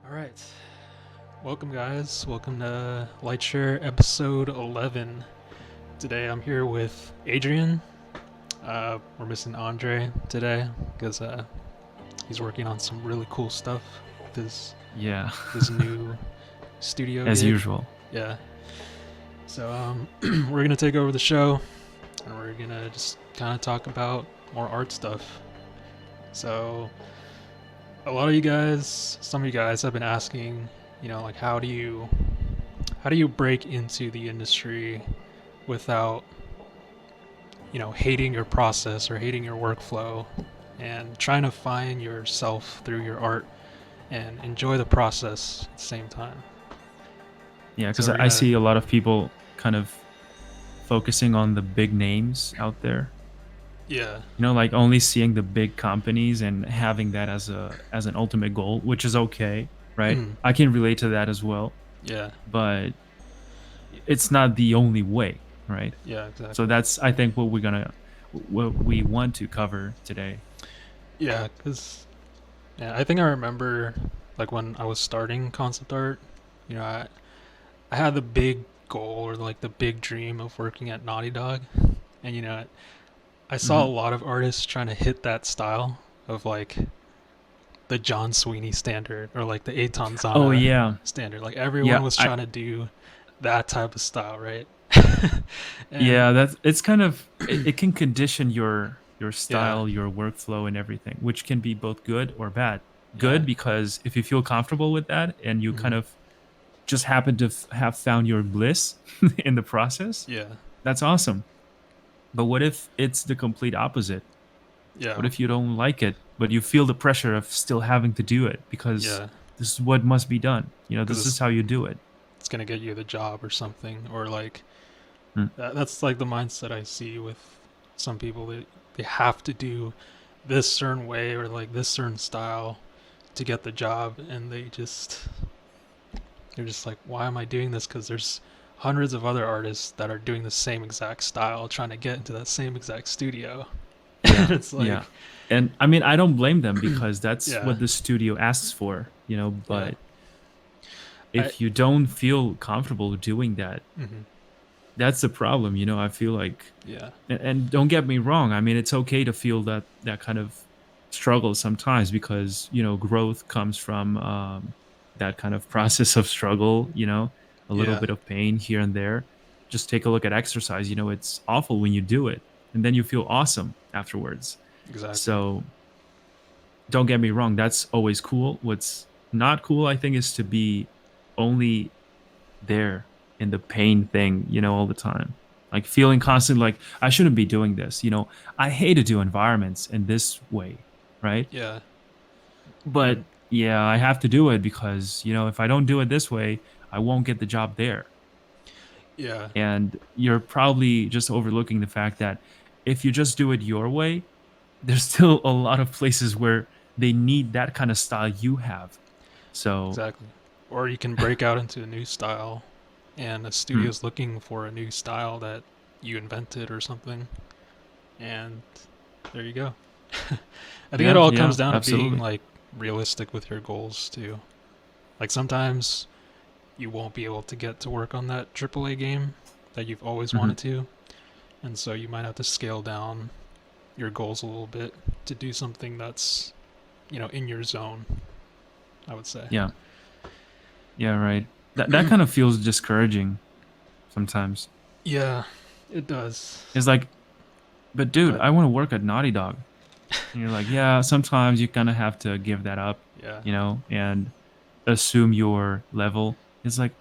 All right. Welcome, guys. Welcome to LightShare episode 11. Today I'm here with Adrian. We're missing Andre today because he's working on some really cool stuff with Yeah, his new studio as gig. usual. Yeah. So we're going to take over the show and we're going to just kind of talk about more art stuff. So a lot of you guys, some of you guys have been asking, like how do you break into the industry without hating your process or hating your workflow and trying to find yourself through your art and enjoy the process at the same time. Yeah, So because we're I gonna see a lot of people kind of focusing on the big names out there. yeah. Like only seeing the big companies and having that as an ultimate goal, which is okay, right? Mm, I can relate to that as well, yeah. but it's not the only way, right? Yeah, So exactly. that's I think what we want to cover today. Yeah, cuz I think I remember like when I was starting concept art, I had the big goal or like the big dream of working at Naughty Dog, and I saw a Hmm. lot of artists trying to hit that style of like the John Sweeney standard or like the Eitan Oh Zana yeah, standard. Like everyone yeah, was I trying to do that type of style, right? And yeah, that's it's kind of it can condition your yeah, style, your workflow and everything, which can be both good or bad. yeah, Good because if you feel comfortable with that and you kind hmm, of just happen to have found your bliss in the process, yeah, that's awesome. But what if it's the complete opposite? What yeah, if you don't like it, but you feel the pressure of still having to do it because yeah. this is what must be done. Because This is how you do it. it's gonna get you the job or something, or like Hmm. that's like the mindset I see with some people. They have to do this certain way or like this certain style to get the job, and they're just like, why am I doing this? Because there's hundreds of other artists that are doing the same exact style, trying to get into that same exact studio. And Yeah, it's yeah. like, And I mean, I don't blame them because that's yeah, what the studio asks for, yeah, but I, if you don't feel comfortable doing that, mm-hmm, that's the problem, I feel like yeah, and don't get me wrong, I mean, it's okay to feel that kind of struggle sometimes because, growth comes from that kind of process of struggle, a little yeah, bit of pain here and there. Just take a look at exercise, it's awful when you do it and then you feel awesome afterwards. exactly, So don't get me wrong, that's always cool. What's not cool, I think, is to be only there in the pain thing, all the time. Like feeling constant like I shouldn't be doing this. I hate to do environments in this way, right? yeah, But and yeah, I have to do it because, if I don't do it this way, I won't get the job there. yeah, And you're probably just overlooking the fact that if you just do it your way, there's still a lot of places where they need that kind of style you have. So, exactly. Or you can break out into a new style, and a hmm, studio's looking for a new style that you invented or something, and there you go. I think it yeah, all comes yeah, down to being absolutely. like realistic with your goals too. Like sometimes you won't be able to get to work on that AAA game that you've always Hmm. wanted to, and so you might have to scale down your goals a little bit to do something that's in your zone, I would say. Yeah. Yeah, right. That kind of feels discouraging sometimes. Yeah, it does. It's like, but dude, But I want to work at Naughty Dog. And you're like, yeah, sometimes you kind of have to give that up, yeah, and assume your level. It's like,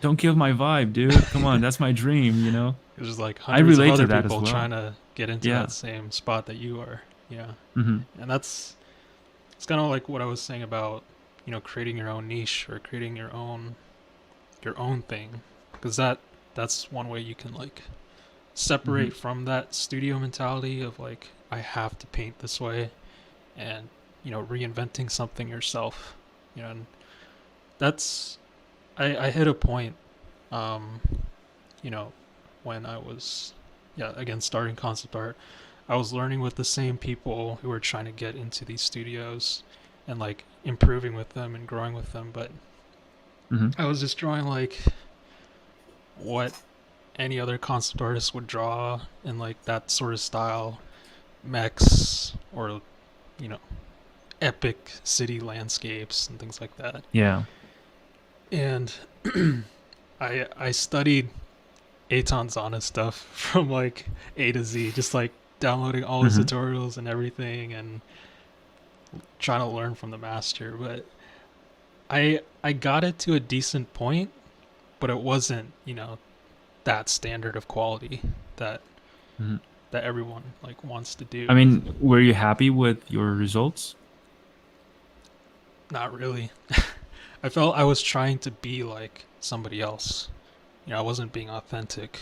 don't kill my vibe, dude. Come on, that's my dream. there's like I hundreds of relate to other that as people trying well. to get into that Yeah. same spot that you are. Yeah, Hmm. and that's it's kind of like what I was saying about creating your own niche or creating your own thing, because that's one way you can like Hmm. separate from that studio mentality of like I have to paint this way, and reinventing something yourself. And that's I hit a point, um, you know, when I was again starting concept art. I was learning with the same people who were trying to get into these studios, and like improving with them and growing with them. But Mm-hmm. I was just drawing like what any other concept artist would draw in like that sort of style, mechs or you know epic city landscapes and things like that. Yeah. And I studied Eitan Zana stuff from like A to Z, just like downloading all his Mm-hmm. tutorials and everything and trying to learn from the master. But I got it to a decent point, but it wasn't, that standard of quality that Mm-hmm. that everyone like wants to I do. mean, were you happy with your results? Not really. I felt I was trying to be like somebody else. I wasn't being authentic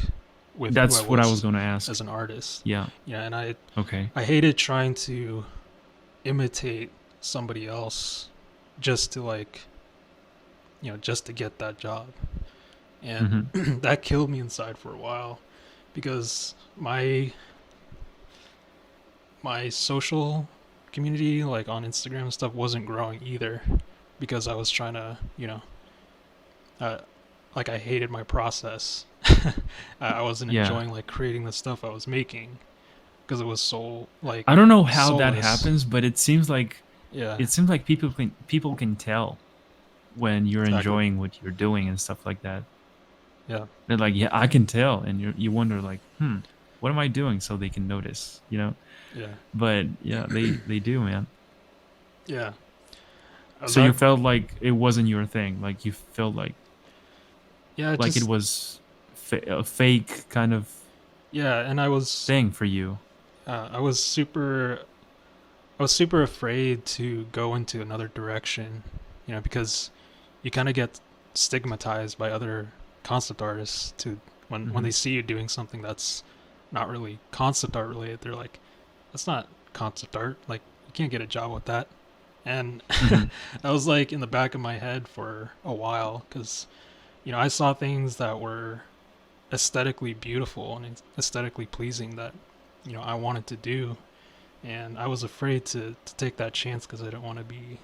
with who I That's what I was was going to ask. as an artist. Yeah. Yeah, and I Okay. I hated trying to imitate somebody else just to like, just to get that job. And Mm-hmm. that killed me inside for a while because my social community like on Instagram and stuff wasn't growing either because I was trying to, uh, like I hated my process. I wasn't Yeah. enjoying like creating the stuff I was making because it was so like I don't know how that soulless. happens, but Yeah, it seems like people can tell when you're exactly. enjoying what you're doing and stuff like that. Yeah, They're like, yeah, I can tell, and you wonder like, what am I doing so they can notice, you know? yeah, But yeah, they do, man. yeah. So you That felt like it wasn't your thing, like you felt yeah, like it just was a fake kind of yeah, and thing for you. I was super afraid to go into another direction, because you kind of get stigmatized by other concept artists to when Hmm. they see you doing something that's not really concept art related. They're like, that's not concept art. Like you can't get a job with that. And Hmm. that was like in the back of my head for a while because I saw things that were aesthetically beautiful and aesthetically pleasing that I wanted to do, and I was afraid to take that chance because I didn't want to be,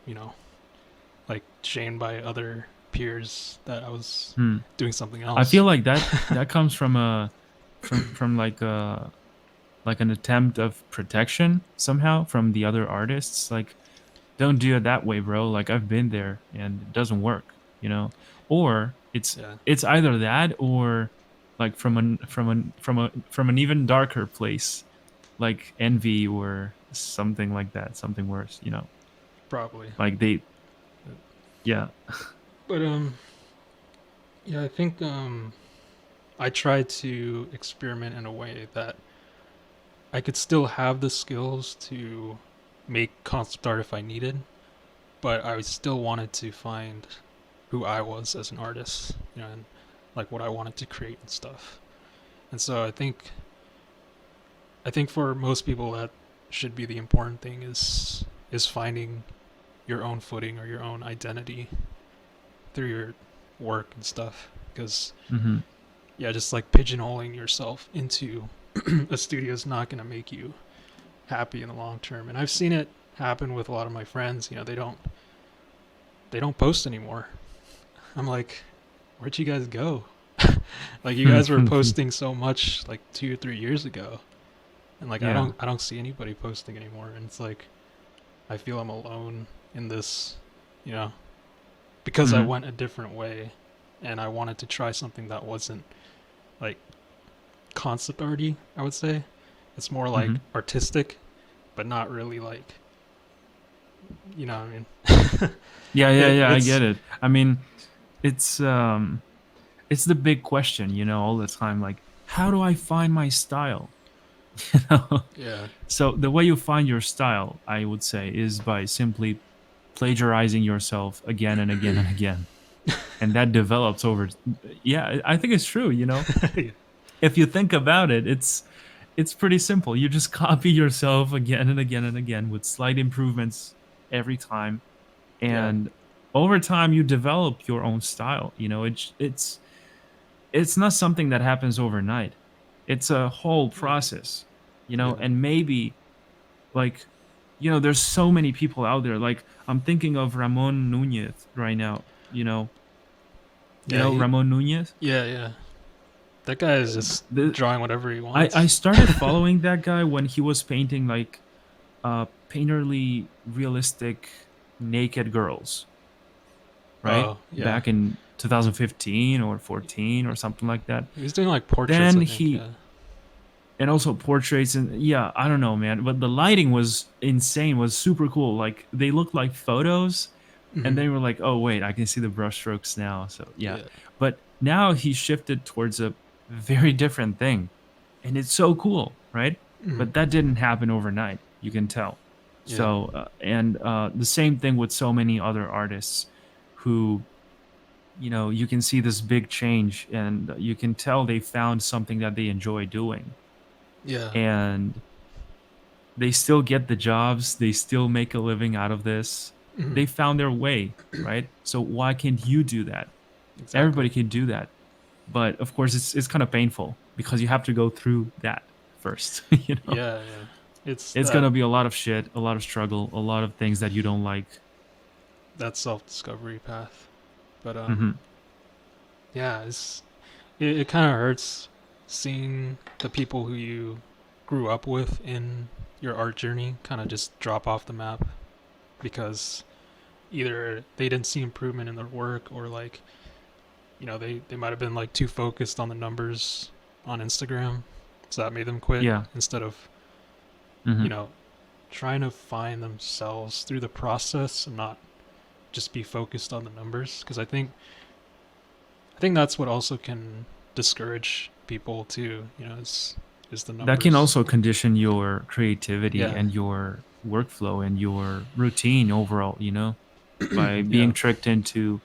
you know, like shamed by other peers that I was Hmm. doing something I feel else. like that comes from a from like an attempt of protection somehow from the other artists. Like, don't do it that way, bro. Like I've been there and it doesn't work, you know. Or Yeah, it's either that or like from an even darker place, like envy or something like that, something worse, you know. probably. Like they, yeah. But yeah, I think I tried to experiment in a way that I could still have the skills to make concept art if I needed, but I still wanted to find who I was as an artist, and like what I wanted to create and stuff. And so I think for most people that should be the important thing is finding your own footing or your own identity through your work and stuff. Because Hmm. yeah, just like pigeonholing yourself into a studio is not going to make you happy in the long term. And I've seen it happen with a lot of my friends. They don't post anymore. I'm like, where'd you guys go? Like you guys were posting so much like 2 or 3 years ago, and like I Yeah. don't I don't see anybody posting anymore, and it's like I feel I'm alone in this, you know, because I Hmm. went a different way, and I wanted to try something that wasn't like concept arty. I would say it's more like Hmm. artistic, but not really like, what I mean. Yeah, yeah, it, yeah. I it's get it. I mean, it's it's the big question, you know, all the time. Like, how do I find my style? You know. yeah, So the way you find your style, I would say, is by simply plagiarizing yourself again and again and again, and that develops over. Yeah, I think it's true. You know, yeah, if you think about it, it's pretty simple. You just copy yourself again and again and again with slight improvements every time, yeah, and over time you develop your own style. You know, it's not something that happens overnight. It's a whole yeah, process, you know, yeah, and maybe like there's so many people out there. Like I'm thinking of Ramon Nunez right now. Yeah, Ramon Nunez. yeah. That guy is just The drawing whatever he I wants. started following that guy when he was painting like painterly realistic naked girls, right? Oh, yeah. Back in 2015 or 14 or something like that. He was doing like portraits, Then I think, he yeah. and also portraits, and yeah, I don't know, man, but the lighting was insane, was super cool. Like they looked like photos, and Hmm. then we're like, oh wait, I can see the brushstrokes now. So yeah, Yeah. but now he shifted towards a very different thing, and it's so cool, right? Hmm. But that didn't happen overnight, you can tell. Yeah. So and the same thing with so many other artists who, you can see this big change, and you can tell they found something that they enjoy doing, Yeah. and they still get the jobs, they still make a living out of this. Hmm. They found their way, right? So why can't you do that? Exactly. Everybody can do that, but of course it's kind of painful because you have to go through that first. Yeah, yeah. It's It's gonna be a lot of shit, a lot of struggle, a lot of things that you don't like. that self-discovery path. But Hmm. yeah, it kind of hurts seeing the people who you grew up with in your art journey kind of just drop off the map because either they didn't see improvement in their work, or like, they might have been like too focused on the numbers on Instagram, so that made them quit Yeah. instead of, you Hmm. know trying to find themselves through the process and not just be focused on the numbers. Because I think that's what also can discourage people too, is the That can numbers. also condition your creativity Yeah. and your workflow and your routine overall, by Yeah. being tricked into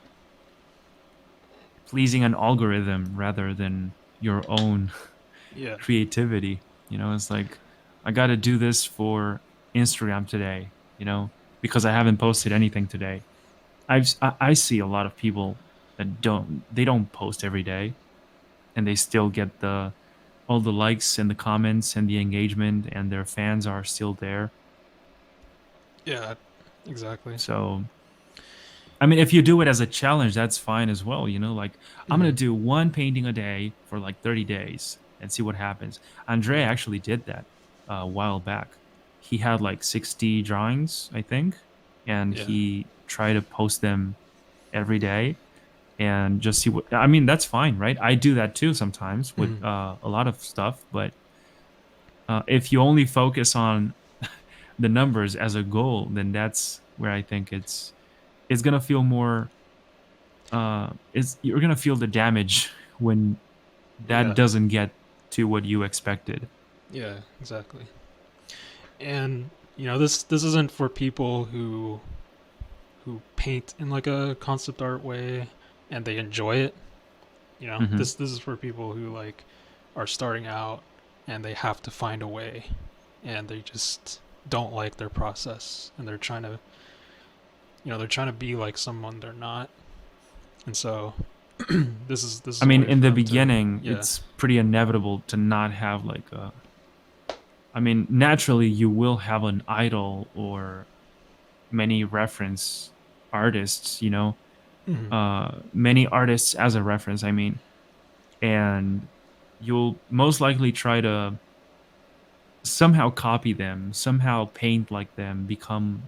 pleasing an algorithm rather than your own Yeah. creativity. It's like I got to do this for Instagram today, because I haven't posted anything today. I see a lot of people that don't post every day, and they still get the all the likes and the comments and the engagement, and their fans are still there. Yeah. Exactly. So I mean, if you do it as a challenge, that's fine as well. Like I'm gonna Hmm. do one painting a day for like 30 days and see what happens. Andre Yeah. actually did that a while back. He had like 60 drawings, I think, and Yeah. he tried to post them every day and just see what. I mean, that's fine, right? I do that too sometimes with Hmm. a lot of stuff, but if you only focus on the numbers as a goal, then that's where I think it's gonna feel more is you're gonna feel the damage when that Yeah. doesn't get to what you expected. Yeah. Exactly. And this isn't for people who paint in like a concept art way and they enjoy it. Hmm. This is for people who like are starting out and they have to find a way, and they just don't like their process, and they're trying to be like someone they're not. And so this is I a mean, way in for the them to, beginning, yeah. it's pretty inevitable to not have like a. I mean, naturally, you will have an idol or many reference artists. Hmm. Many artists as a reference. I mean, and you'll most likely try to somehow copy them, somehow paint like them, become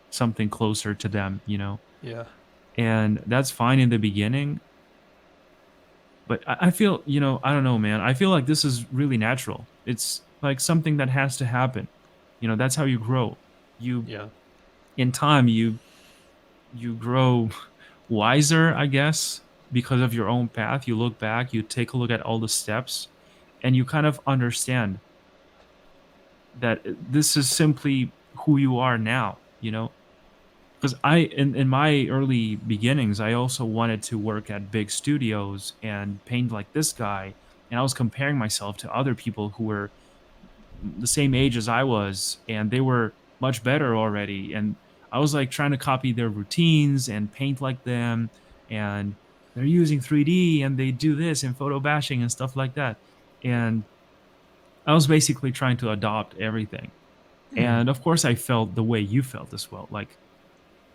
something closer to them. Yeah. And that's fine in the beginning, but I feel, I don't know, man, I feel like this is really natural. It's like something that has to happen. That's how you grow. You Yeah. In time, you grow wiser, I guess, because of your own path. You look back, you take a look at all the steps, and you kind of understand that this is simply who you are now. Because in my early beginnings, I also wanted to work at big studios and paint like this guy, and I was comparing myself to other people who were the same age as I was, and they were much better already, and I was like trying to copy their routines and paint like them, and they're using 3D and they do this and photo bashing and stuff like that, and I was basically trying to adopt everything. And of course, I felt the way you felt as well. Like,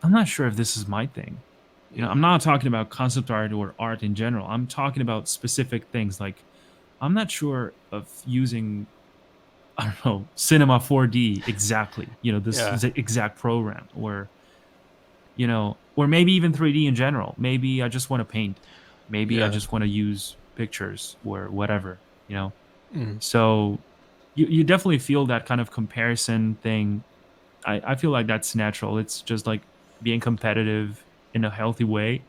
I'm not sure if this is my thing. Yeah. I'm not talking about concept art or art in general. I'm talking about specific things. Like, I'm not sure of using, I don't know, Cinema 4D exactly. This Yeah. exact program, or maybe even 3D in general. Maybe I just want to paint. Maybe I Yeah. just want to use pictures or whatever. You know. Mm. So you definitely feel that kind of comparison thing. I feel like that's natural. It's just like being competitive in a healthy way,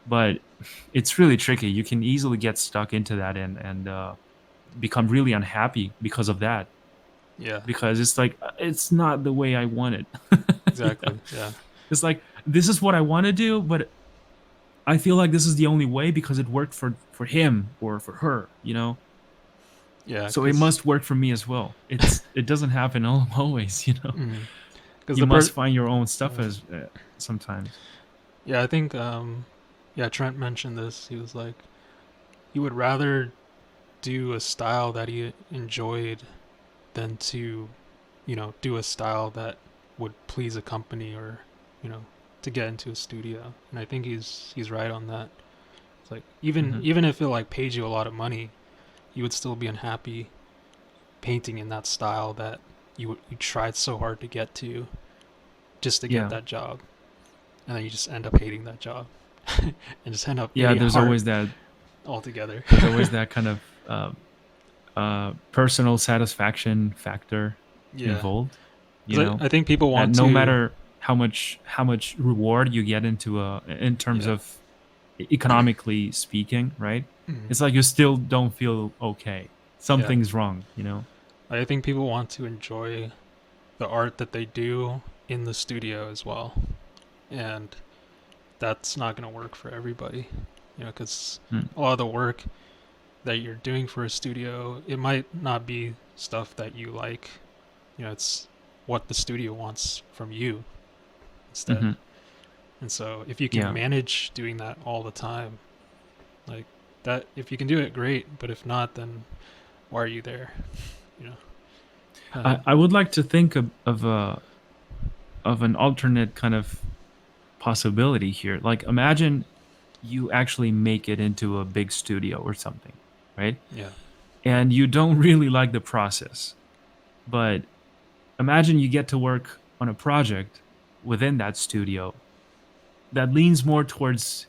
but it's really tricky. You can easily get stuck into that and become really unhappy because of that. Yeah. Because it's like it's not the way I want it. Exactly. Yeah. It's like this is what I want to do, but I feel like this is the only way because it worked for him or for her. Yeah. So it Because must work for me as well. It doesn't happen always. because You the must per find your own stuff yeah. as sometimes. Yeah, I think yeah, Trent mentioned this. He was like he would rather do a style that he enjoyed than to, do a style that would please a company or, you know, to get into a studio. And I think he's right on that. It's like even Hmm. even if it like paid you a lot of money, you would still be unhappy painting in that style that you tried so hard to get to just to get Yeah, that job. And then you just end up hating that job and just end up yeah. hating There's art always that. altogether. There's always that kind of personal satisfaction factor Yeah, involved. You because know I think people that want no to. matter how much reward you get into in terms Yeah. of economically speaking, right? Mhm. It's like you still don't feel okay. Yeah, Something's wrong. I think people want to enjoy the art that they do in the studio as well, and that's not going to work for everybody. Because Mm, a lot of the work that you're doing for a studio, it might not be stuff that you like. It's what the studio wants from you instead. Mm-hmm. And so if you can Yeah. manage doing that all the time, like that, if you can do it, great. But if not, then why are you there? You know. I would like to think of an alternate kind of possibility here. Like imagine you actually make it into a big studio or something, right? Yeah. And you don't really like the process. But imagine you get to work on a project within that studio that leans more towards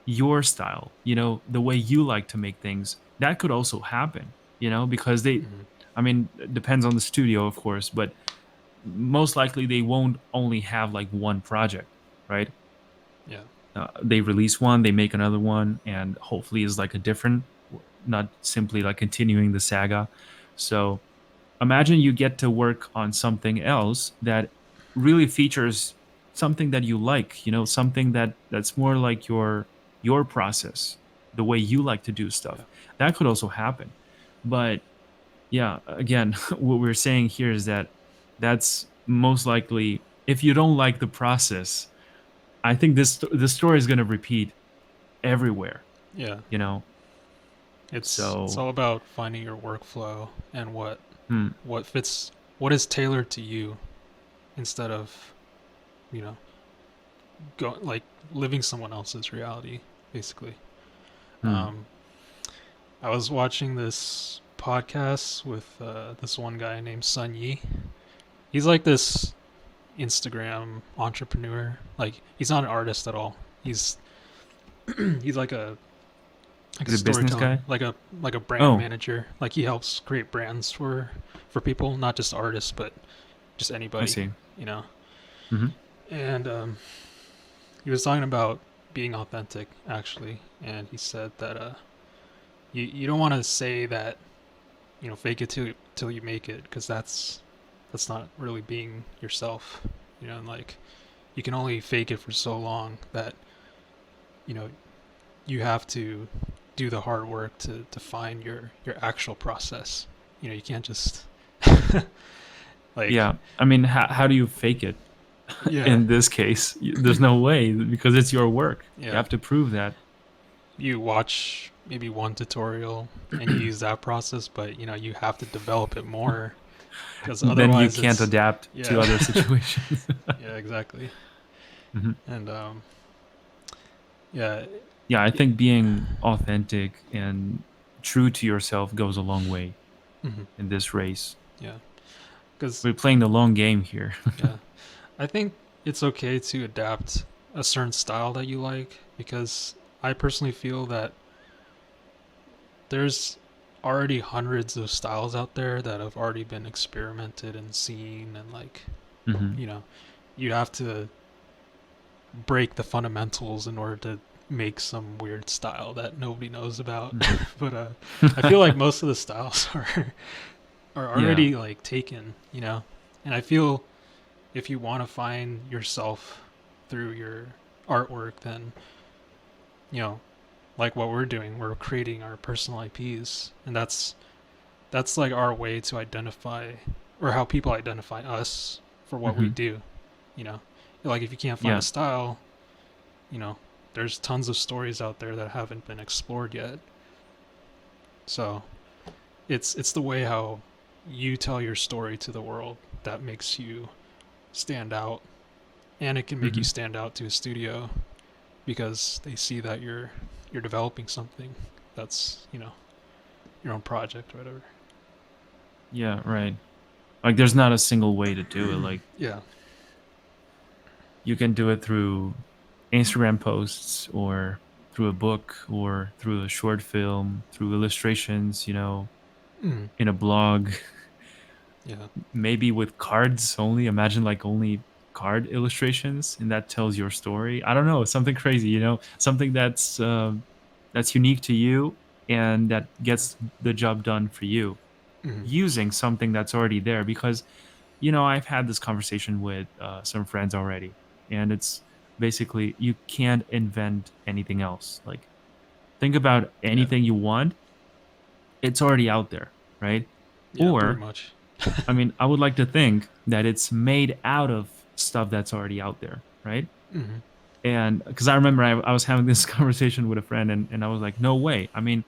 your style, the way you like to make things. That could also happen, because Mhm. I mean, it depends on the studio, of course, but most likely they won't only have like one project, right? Yeah. They release one, they make another one, and hopefully is like a different, not simply like continuing the saga. So imagine you get to work on something else that really features something that you like, something that's more like your process, the way you like to do Yeah. stuff. That could also happen. But yeah, again, what we're saying here is that that's most likely if you don't like the process, I think this story is going to repeat everywhere, Yeah. you know. It's So, all about finding your workflow and hmm, what fits, what is tailored to you, instead of you know go like living someone else's reality, basically. hmm, Um, I was watching this podcast with this one guy named Sun Yi. He's like this Instagram entrepreneur. Like he's not an artist at all. He's he's like a he's a business storyteller, guy. like a brand Oh, manager. Like he helps create brands for people, not just artists, but just I anybody, see. you know. Hmm. And he was talking about being authentic, actually, and he said that you don't want to say that fake it till you make it, because that's not really being yourself, and like you can only fake it for so long that you know you have to do the hard work to find your actual process. You can't just like Yeah. I mean, how do you fake it yeah, in this case? There's no way because it's your work. You yeah, have to prove that. you watch maybe one tutorial and you use that process, but you have to develop it more because Then you otherwise can't it's adapt to yeah, other situations. yeah, exactly. Mhm. And yeah, Yeah, I think being authentic and true to yourself goes a long way mhm, in this race. yeah, because We're playing the long game here. yeah, I think it's okay to adapt a certain style that you like because I personally feel that there's already hundreds of styles out there that have already been experimented and seen and like Hmm. you know you have to break the fundamentals in order to make some weird style that nobody knows about. Hmm. But I feel like most of the styles are Yeah. already like taken, you know. And I feel if you want to find yourself through your artwork, then you know, like what we're doing, we're creating our personal IPs, and that's like our way to identify or how people identify us for what we Hmm. do, you know. Like if you can't find a Yeah. style, you know, there's tons of stories out there that haven't been explored yet. So it's the way how you tell your story to the world that makes you stand out, and it can make you Hmm. stand out to a studio because they see that you're developing something that's your own project or whatever. Yeah. Right. Like, there's not a single way to do it. Like, Yeah, you can do it through Instagram posts or through a book or through a short film, through illustrations, mm, in a blog, yeah, maybe with cards only. Imagine like only card illustrations, and that tells your story. I don't know, something crazy, something that's unique to you and that gets the job done for you mm, using something that's already there. Because I've had this conversation with some friends already, and it's basically you can't invent anything else. Like, think about yeah, anything you want, it's already out there, right? yeah, pretty Or, much. I mean, I would like to think that it's made out of stuff that's already out there, right? Mm, And because I remember I was having this conversation with a friend, and I was like, no way. I mean,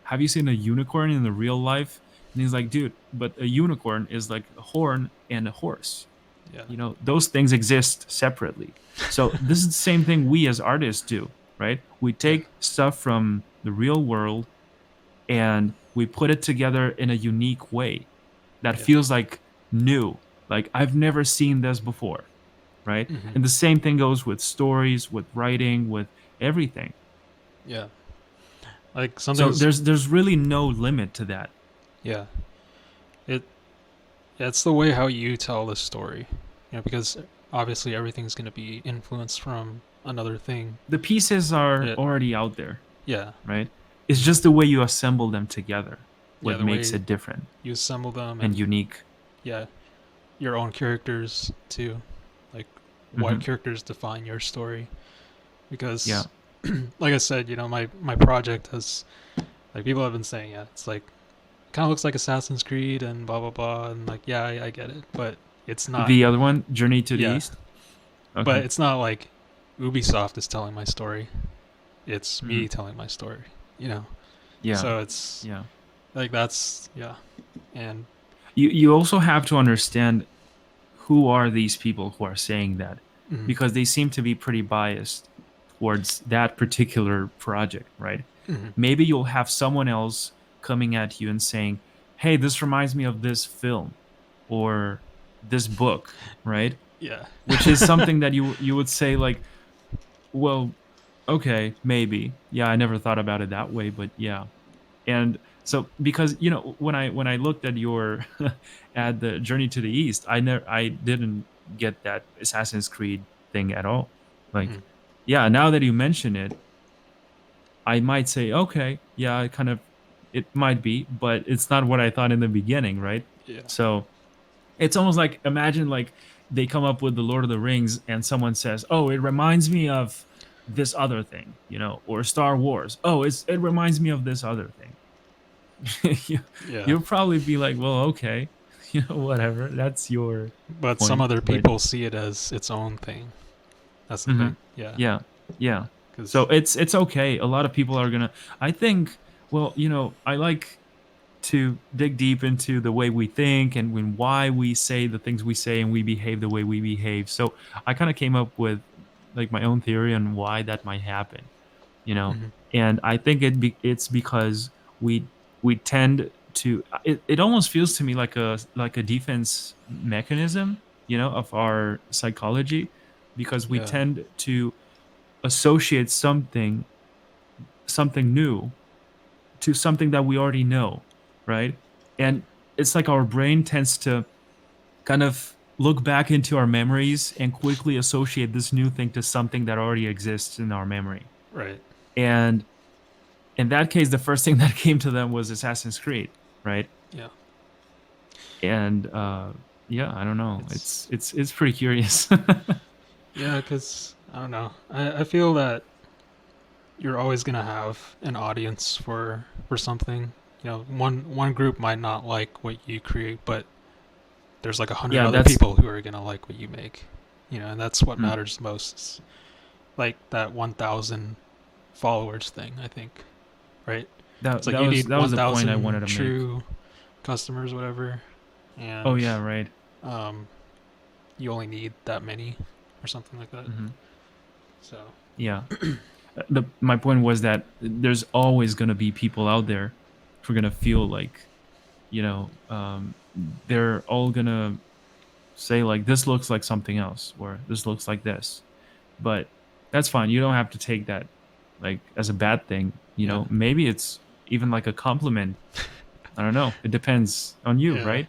have you seen a unicorn in the real life? And he's like, dude, but a unicorn is like a horn and a horse. yeah, Those things exist separately. So this is the same thing we as artists do, right? We yeah, take stuff from the real world and we put it together in a unique way that yeah, feels like new. Like, I've never seen this before, right? mm, And the same thing goes with stories, with writing, with everything. yeah. Like So something's there's really no limit to that. yeah. It it's the way how you tell the story, because obviously everything's gonna be influenced from another thing. The pieces are It already out there, yeah, right? It's just the way you assemble them together yeah, what the makes way it different you assemble them and and unique. yeah, your own characters too. Like what Hmm. characters define your story? Yeah. Because, like I said, my project has like people have been saying yeah, it's like kind of looks like Assassin's Creed and blah blah blah, and like yeah, I get it, but it's not. The other one, Journey to the Yeah, East. but Okay. it's not like Ubisoft is telling my story. It's Hmm. me telling my story. You know, Yeah. so it's Yeah. like that's yeah, and You also have to understand who are these people who are saying that, mm, because they seem to be pretty biased towards that particular project, right? mm, Maybe you'll have someone else coming at you and saying, "Hey, this reminds me of this film or this book," right? yeah, Which is something that you would say like, "Well, okay, maybe. Yeah, I never thought about it that way, but yeah." And so, because when I looked at your at the Journey to the East, I didn't get that Assassin's Creed thing at all. Like, mm, yeah, now that you mention it, I might say, okay, yeah, it might be, but it's not what I thought in the beginning, right? yeah, So it's almost like, imagine like they come up with the Lord of the Rings and someone says, "Oh, it reminds me of this other thing," or Star Wars. "Oh, it reminds me of this other thing." you, yeah. you'll probably be like, "Well, okay, whatever. That's your But some point." other But people see it as its own thing. That's the hmm, thing. Yeah, yeah, yeah. So because it's okay. A lot of people are gonna. I think. Well, I like to dig deep into the way we think and why we say the things we say and we behave the way we behave. So I kind of came up with like my own theory on why that might happen, you know. Hmm. And I think it's because we tend to it almost feels to me like a defense mechanism, you know, of our psychology, because we Yeah. tend to associate something new to something that we already know, right? And it's like our brain tends to kind of look back into our memories and quickly associate this new thing to something that already exists in our memory. Right. And in that case, the first thing that came to them was Assassin's Creed, right? Yeah. And yeah, I don't know. It's It's pretty curious. yeah, because I don't know. I feel that you're always gonna have an audience for something. You know, one group might not like what you create, but there's like 100 Yeah, other that's people who are gonna like what you make. You know, and that's what mm, matters most. It's like that 1,000 followers thing. I think, right? It's like you need that was the point I 1,000 wanted to make. true customers, whatever, Oh and yeah, right. um, you only need that many or something like that. Hmm. So Yeah. The my point was that there's always going to be people out there who are going to feel like, you know, they're all going to say like this looks like something else or this looks like this. But that's fine. You don't have to take that like as a bad thing, you yeah, know. Maybe it's even like a compliment. I don't know. It depends on you, yeah, right?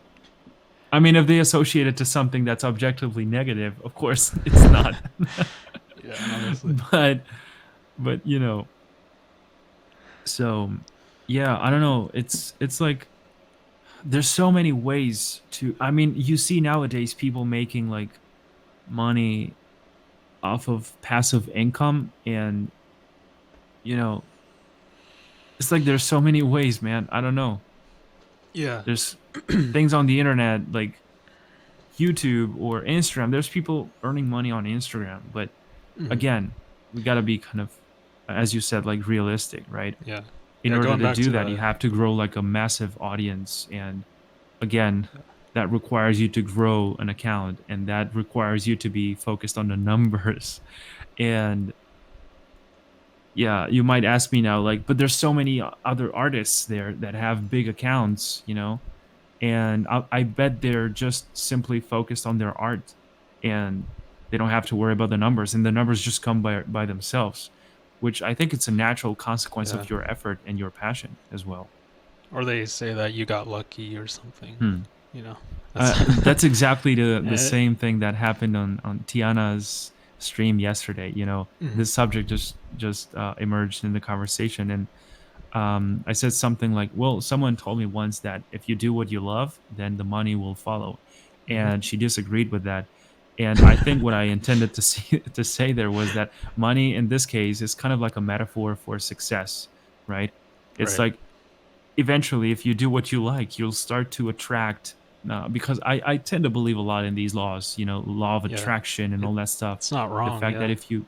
I mean, if they associate it to something that's objectively negative, of course it's not. yeah. Obviously, but you know, so yeah, I don't know. It's like there's so many ways to, I mean, you see nowadays people making like money off of passive income, and you know, it's like there's so many ways, man. I don't know. yeah, There's things on the internet like YouTube or Instagram. There's people earning money on Instagram, but hmm, again, we got to be kind of, as you said, like realistic, right? yeah, In yeah. order Going to back do to that, you the have to grow like a massive audience. And again, that requires you to grow an account, and that requires you to be focused on the numbers. And yeah, you might ask me now, like, but there's so many other artists there that have big accounts, you know, and I bet they're just simply focused on their art, and they don't have to worry about the numbers, and the numbers just come by themselves, which I think it's a natural consequence yeah, of your effort and your passion as well. or they say that you got lucky or something. Hmm. You know, that's That's exactly the eh, same thing that happened on Tiana's stream yesterday. You know, mhm, this subject just emerged in the conversation, and I said something like, "Well, someone told me once that if you do what you love, then the money will follow," mhm. and she disagreed with that. And I think what I intended to see to say there was that money in this case is kind of like a metaphor for success, right? It's Right. like eventually, if you do what you like, you'll start to attract. Because I tend to believe a lot in these laws, you know, law of Yeah. attraction and It all that stuff. it's not The wrong. fact that Yeah. if you,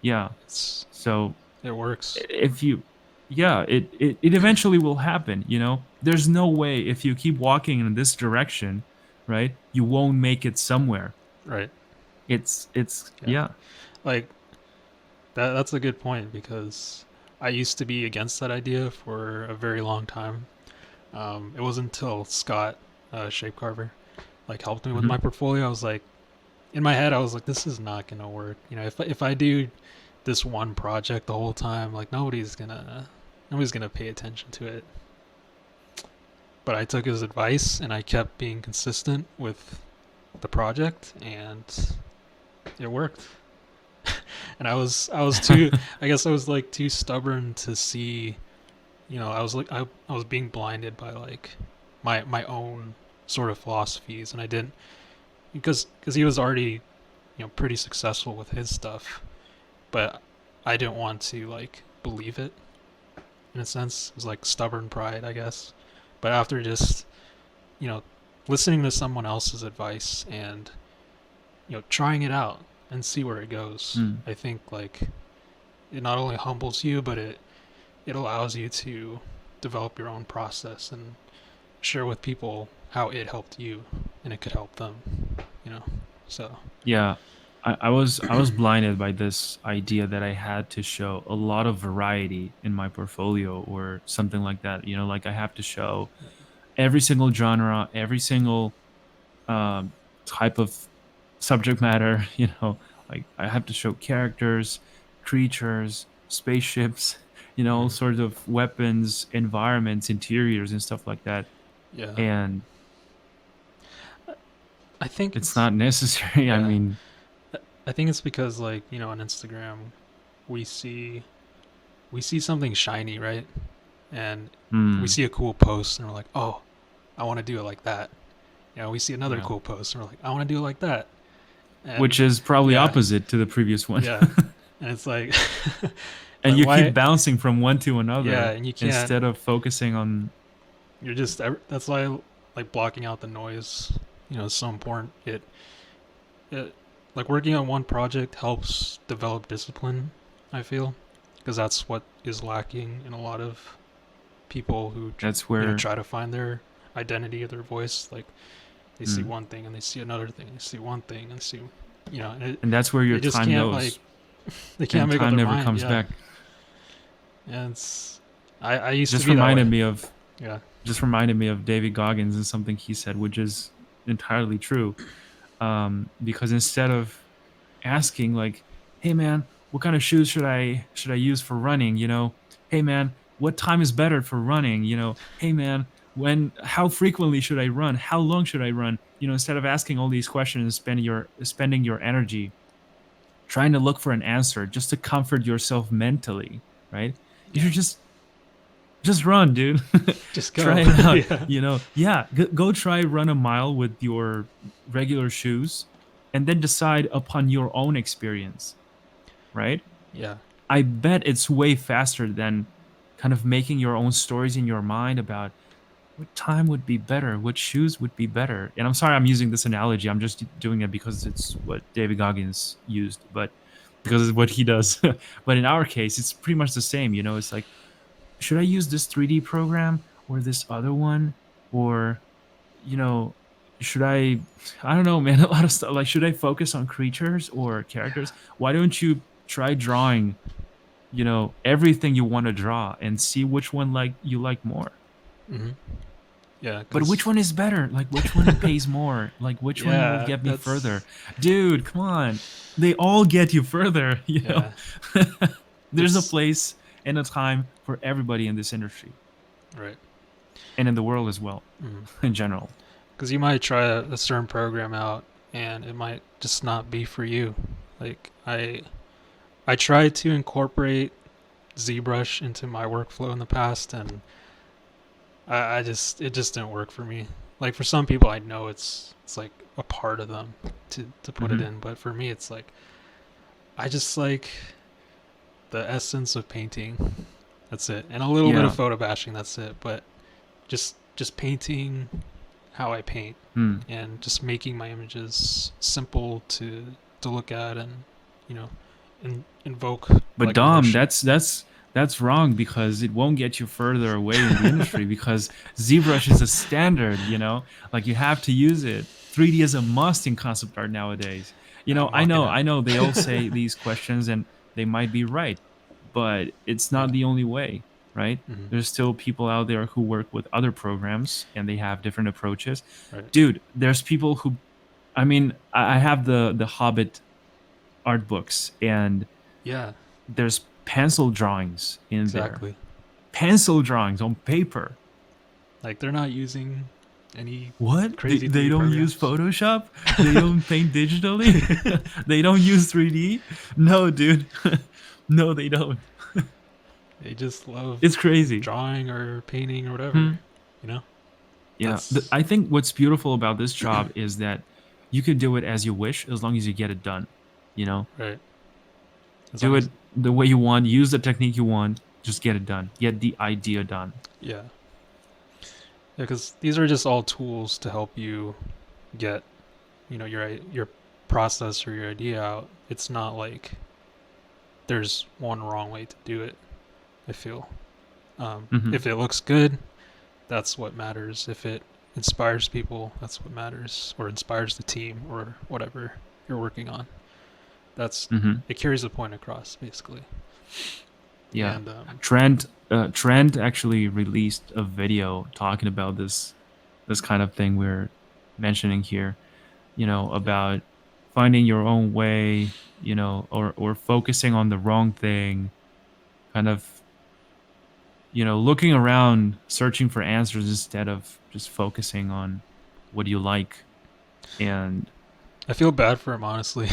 yeah, It's so it works. if you, yeah, it eventually will happen, you know. There's no way if you keep walking in this direction, right, you won't make it somewhere. Right. It's Yeah. yeah. Like that's a good point because I used to be against that idea for a very long time. It wasn't until Scott, Shape Carver, like helped me with Mhm. my portfolio. I was like, in my head, I was like, this is not gonna work. You know, if I do this one project the whole time, like nobody's gonna pay attention to it. But I took his advice and I kept being consistent with the project, and it worked. And I was too, I guess I was like too stubborn to see. You know, I was being blinded by like my own sort of philosophies, and I didn't because he was already, you know, pretty successful with his stuff, but I didn't want to like believe it in a sense. It was like stubborn pride, I guess. But after just, you know, listening to someone else's advice and, you know, trying it out and see where it goes, Mm. I think like it not only humbles you, but it allows you to develop your own process and share with people how it helped you, and it could help them. You know, so Yeah, I was blinded by this idea that I had to show a lot of variety in my portfolio or something like that. Like I have to show every single genre, every single um, type of subject matter. Like I have to show characters, creatures, spaceships, all mhm. sorts of weapons, environments, interiors, and stuff like that. Yeah, And I think it's it's not necessary. I yeah. mean, I think it's because, like, on Instagram, we see we see something shiny, right? And we hmm, see a cool post, and we're like, oh, I want to do it like that. We see another yeah. cool post, and we're like, I want to do it like that. Which And is probably yeah, opposite to the previous one. yeah, and it's like, And like you keep why? bouncing from one to Yeah, another and you can't. instead of focusing on. You're just that's why, like, blocking out the noise, is so important. It like working on one project helps develop discipline. I feel, because that's what is lacking in a lot of people who That's where try to find their identity or their voice. Like, they see mm, one thing and they see another thing, they see one thing and see, and and that's where your they just time can't, like, goes, they can't and make up time their never mind. comes Yeah, back. and it's I used to Just be that way. reminded me of Yeah. just reminded me of David Goggins and something he said, which is entirely true. Because instead of asking like, "Hey man, what kind of shoes should I use for running?" "Hey man, what time is better for running?" "Hey man, how frequently should I run? How long should I run?" Instead of asking all these questions and spending your energy trying to look for an answer just to comfort yourself mentally, right? You Yeah, should just run, dude. just Try go. it out. Yeah. Yeah, go try run a mile with your regular shoes and then decide upon your own experience, right? Yeah. I bet it's way faster than kind of making your own stories in your mind about what time would be better, what shoes would be better. And I'm sorry I'm using this analogy. I'm just doing it because it's what David Goggins used, but because it's what he does. But in our case, it's pretty much the same. It's like, should I use this 3D program or this other one? Or, you know, should I don't know, man, a lot of stuff. Like, should I focus on creatures or characters? Why don't you try drawing, everything you want to draw and see which one you like more? Hmm. Yeah, But which because one is better? Like, which one pays more? Like, which one will yeah, get me further? that's Dude, come on. They all get you further, yeah, There's a it's place and a time for everybody in this industry right. and in the world as well, Mm. in general. Because you might try a certain program out, and it might just not be for you. Like, I tried to incorporate ZBrush into my workflow in the past, and I just it just didn't work for me. Like, for some people, I know it's like a part of them to put it Hmm. in, but for me, it's like I just like the essence of painting. That's it, and a little bit of Yeah. photo bashing. That's it, but just painting how I paint, Hmm. and just making my images simple to look at, and you know invoke, But like, Dom, emotion. that's wrong because it won't get you further away in the industry because ZBrush is a standard, Like you have to use it. 3D is a must in concept art nowadays. I'm I mocking know, it. I know they all say these questions and they might be right, but it's Yeah. not the only way, right? Hmm. There's still people out there who work with other programs and they have different approaches. Right. Dude, there's people who I mean, I have the Hobbit art books and Yeah. there's pencil drawings in there. Exactly. Pencil drawings on paper. Like, they're not using any What? They, crazy they 3D don't use programs. Photoshop? They don't paint digitally? They don't use 3D? No, dude. No, they don't. They just love It's crazy. drawing or painting or whatever. Hmm. You know. Yeah. That's I think what's beautiful about this job is that you can do it as you wish as long as you get it done. You know, right. As do long it as the way you want, use the technique you want, just get it done. Get the idea done. yeah. Yeah, because these are just all tools to help you get, your process or your idea out. It's not like there's one wrong way to do it. I feel, Hmm. if it looks good, that's what matters. If it inspires people, that's what matters, or inspires the team, or whatever you're working on. That's Mm-hmm. it carries the point across, basically. Yeah. And Trent actually released a video talking about this kind of thing we're mentioning here, yeah, about finding your own way, or focusing on the wrong thing, kind of, looking around, searching for answers instead of just focusing on what you like. And I feel bad for him honestly,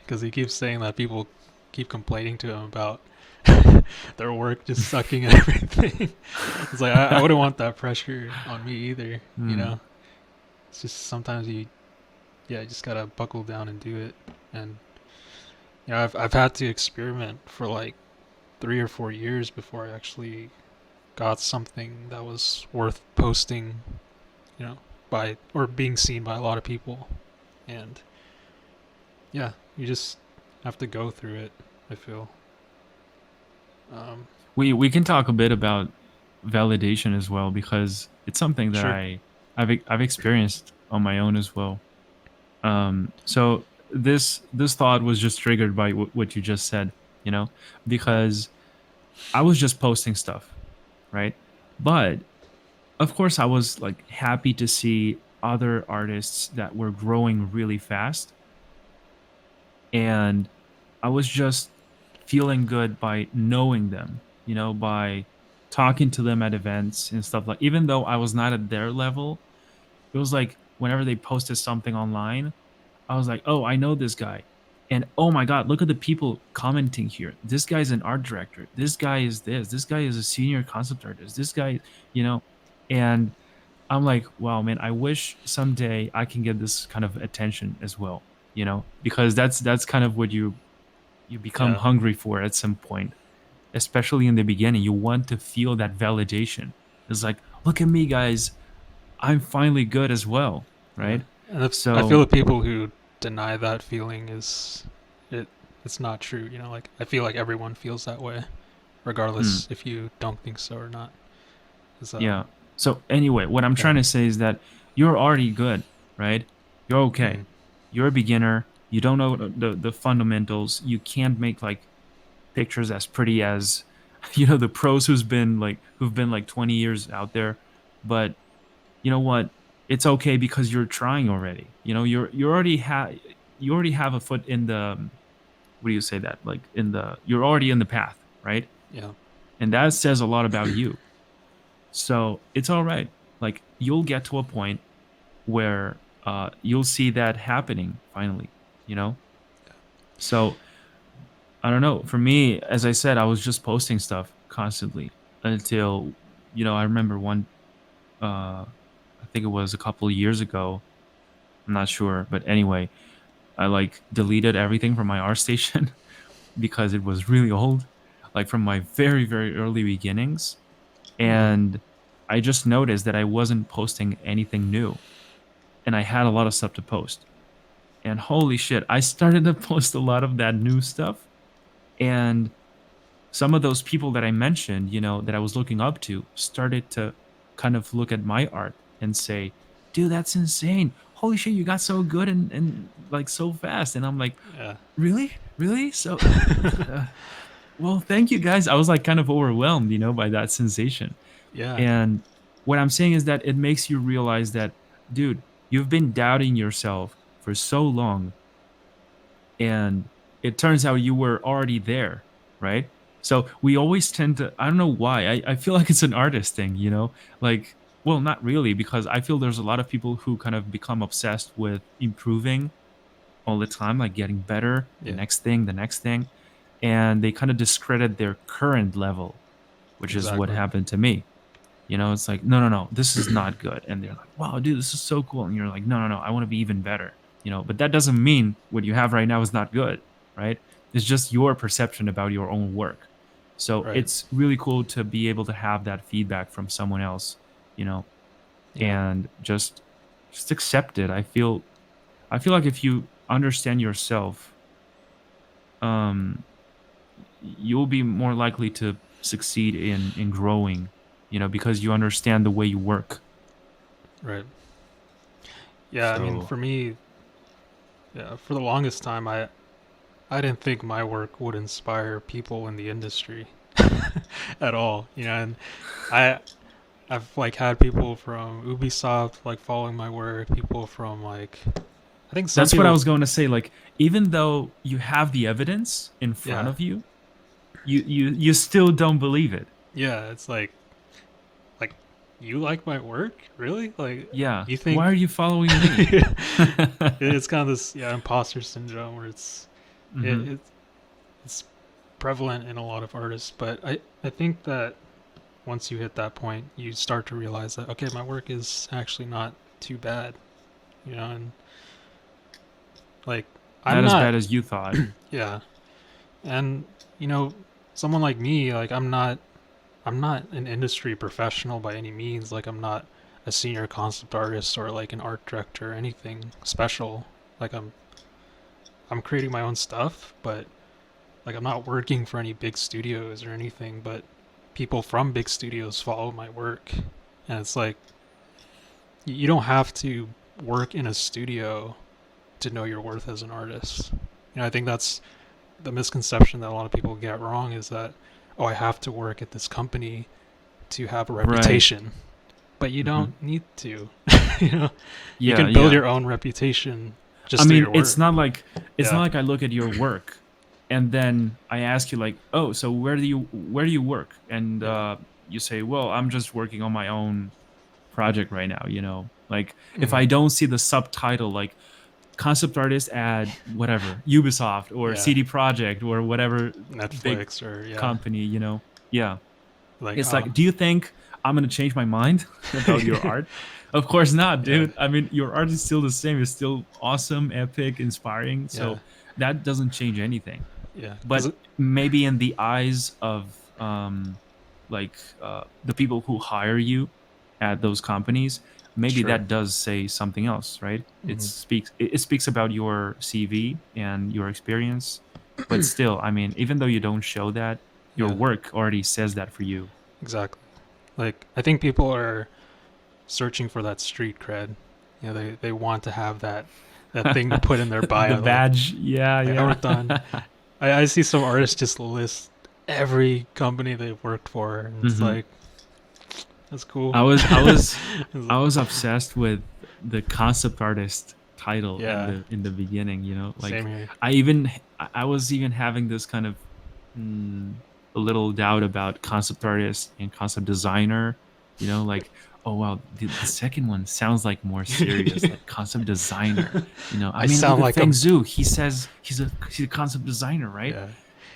because he keeps saying that people keep complaining to him about their work just sucking at everything. It's like I wouldn't want that pressure on me either. You Hmm. know, it's just sometimes you just gotta buckle down and do it. And I've had to experiment for like 3 or 4 years before I actually got something that was worth posting. You know, by or being seen by a lot of people. And yeah, you just have to go through it. I feel. Um, We can talk a bit about validation as well, because it's something that sure. I've experienced on my own as well. So this thought was just triggered by what you just said, Yeah. because I was just posting stuff, right? But of course, I was like happy to see other artists that were growing really fast, and I was just feeling good by knowing them, by talking to them at events and stuff. Like, even though I was not at their level, it was like whenever they posted something online, I was like, oh, I know this guy. And oh my God, look at the people commenting here. This guy's an art director. This guy is this. This guy is a senior concept artist. This guy, you know, and I'm like, wow, man, I wish someday I can get this kind of attention as well, because that's kind of what you become Yeah. hungry for at some point, especially in the beginning. You want to feel that validation. It's like, look at me, guys. I'm finally good as well, Yeah. right? And I feel So, the people who deny that feeling it it's not true. Like I feel like everyone feels that way, hmm, regardless if you don't think so or not. 'Cause, yeah. So anyway, what I'm yeah. trying to say is that you're already good, right? You're okay. Mm, You're a beginner. You don't know the fundamentals. You can't make like pictures as pretty as the pros who've been like 20 years out there. But you know what? It's okay because you're trying already. You already have a foot in the, what do you say, that like in the you're already in the path, right? yeah. And that says a lot about you. So it's all right. Like, you'll get to a point where you'll see that happening finally, you know? So I don't know. For me, as I said, I was just posting stuff constantly until, I remember I think it was a couple of years ago. I'm not sure. But anyway, I like deleted everything from my R station because it was really old, like from my very, very early beginnings. Uh, And I just noticed that I wasn't posting anything new, and I had a lot of stuff to post. And holy shit, I started to post a lot of that new stuff. And some of those people that I mentioned, that I was looking up to, started to kind of look at my art and say, dude, that's insane. Holy shit, you got so good and like so fast. And I'm like, yeah. really? Really? So, uh, well, thank you guys. I was like kind of overwhelmed, by that sensation. Yeah. And what I'm saying is that it makes you realize that, dude, you've been doubting yourself for so long, and it turns out you were already there, right? So we always tend to, I don't know why, I feel like it's an artist thing, like, well, not really, because I feel there's a lot of people who kind of become obsessed with improving all the time, like getting better, Yeah. the next thing, and they kind of discredit their current level, which is what Exactly. happened to me. It's like, no, no, no, this is not good. And they're like, wow, dude, this is so cool. And you're like, no, no, no, I want to be even better. But that doesn't mean what you have right now is not good, right? It's just your perception about your own work. So Right. it's really cool to be able to have that feedback from someone else, you know, Yeah. and just accept it. I feel like if you understand yourself, um, you'll be more likely to succeed in growing, because you understand the way you work. Right. Yeah, I mean, So for me, yeah, for the longest time, I didn't think my work would inspire people in the industry at all. And I I've like had people from Ubisoft like following my work, people from like I think some that's what I people, was going to say. Like, even though you have the evidence in front yeah, of you, you still don't believe it. yeah, it's like you like my work, really? Like Yeah. you Why are think you following me? it's kind of this imposter syndrome where it, Hmm. it it's prevalent in a lot of artists, but I think that once you hit that point, you start to realize that okay, my work is actually not too bad, and like I'm Not as not, bad as you thought. yeah, and you know, someone like me, like I'm not an industry professional by any means. Like I'm not a senior concept artist or like an art director or anything special. Like I'm creating my own stuff, but like I'm not working for any big studios or anything, but people from big studios follow my work. And it's like you don't have to work in a studio to know your worth as an artist. I think that's the misconception that a lot of people get wrong is that oh, I have to work at this company to have a Right. reputation. But you Hmm. don't need to. you know, you Yeah, can build yeah. your own reputation I just through mean, your work. it's not Yeah. like I look at your work and then I ask you like, "Oh, so where do you work?" And Yeah. you say, "Well, I'm just working on my own project right now." Like, if Hmm. I don't see the subtitle like concept artist at whatever Ubisoft or Yeah. CD Projekt or whatever big Netflix or yeah. company, yeah, Like it's like, do you think I'm gonna change my mind about your art? Of course not, yeah. dude. I mean, your art is still the same. It's still awesome, epic, inspiring. Yeah. So that doesn't change anything. Yeah. Cuz But maybe in the eyes of the people who hire you at those companies, maybe sure. that does say something else, right? It Hmm. speaks it speaks about your CV and your experience. But still, I mean, even though you don't show that, your Yeah. work already says that for you. Exactly. Like I think people are searching for that street cred. They want to have that thing to put in their The bio like badge, yeah, I yeah. worked on I see some artists just list every company they've worked for, and it's Hmm. like that's cool. I was I was It's I like, was obsessed with the concept artist title in yeah, the beginning. same Like, here. I was even having this kind of mm, a little doubt about concept artist and concept designer. Like, oh wow, the second one sounds like more serious, like concept designer. I I mean, look sound at like Feng I'm Zhu. He says he's a concept designer, right? yeah.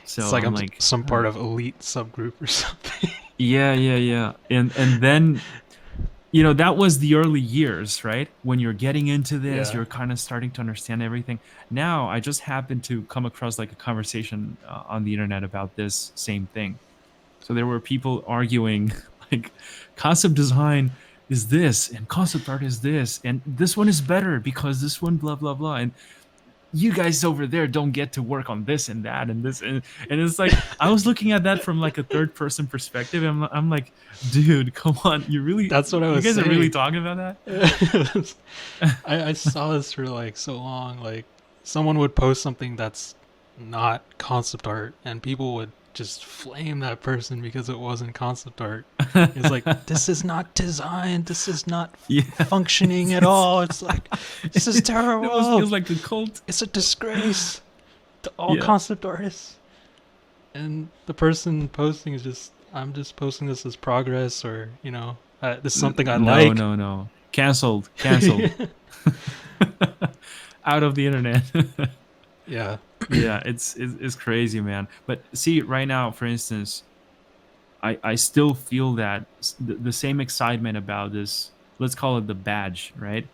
It's So like I'm I'm like, some huh. part of elite subgroup or something. Yeah, yeah, yeah. And then that was the early years, right? When you're getting into this, Yeah. you're kind of starting to understand everything. Now, I just happened to come across like a conversation on the internet about this same thing. So there were people arguing like concept design is this and concept art is this and this one is better because this one blah blah blah, and you guys over there don't get to work on this and that and this, and it's like I was looking at that from like a third person perspective, and I'm like, dude, come on, That's what I you was guys are really saying. talking about I saw this for like so long. Like someone would post something that's not concept art, and people would just flame that person because it wasn't concept art. It's like that? this is not design. This is not Yeah, functioning at it's all. It's like this is it almost terrible. feels like a cult. It's a disgrace to all Yeah. concept artists. And the person posting is just I'm just posting this as progress, or this is something I No, like. no, no. Canceled. Out of the internet. Yeah. Yeah, it's crazy, man. But see, right now, for instance, I still feel that the same excitement about this. Let's call it the badge, right?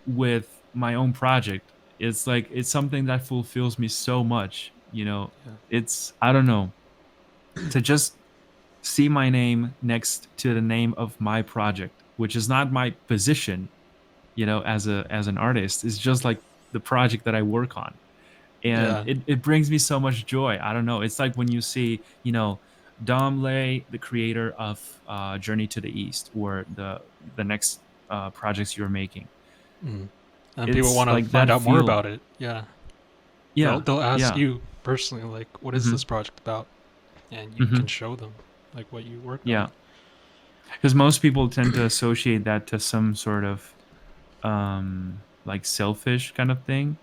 With my own project, it's like it's something that fulfills me so much. Yeah. It's, I don't know, to just see my name next to the name of my project, which is not my position, as an artist. It's just like the project that I work on, and Yeah. it brings me so much joy. I don't know. It's like when you see, Dom Lay, the creator of Journey to the East, or the next projects you're making. Mm. And people It's want to like find that out more feel. about it. Yeah. Yeah, They'll ask yeah, you personally, like, what is hmm this project about? And you hmm can show them, like, what you worked on. yeah. Because most people tend to associate that to some sort of like selfish kind of thing.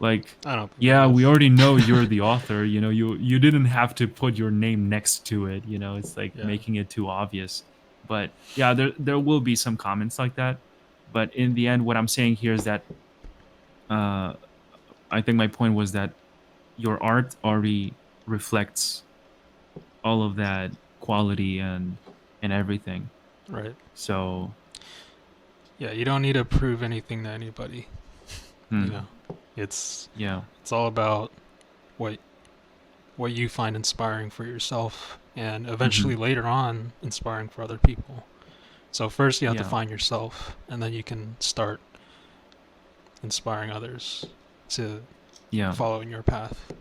Like, I don't think it yeah, we is. already know you're the author. You didn't have to put your name next to it. It's like Yeah. making it too obvious. But yeah, there will be some comments like that. But in the end, what I'm saying here is that uh, I think my point was that your art already reflects all of that quality and everything. Right. So, Yeah, you don't need to prove anything to anybody. You hmm, know, it's yeah, it's all about what what you find inspiring for yourself, and hmm, eventually later on inspiring for other people. So first you have to yeah, find yourself, and then you can start inspiring others to yeah, follow in your path.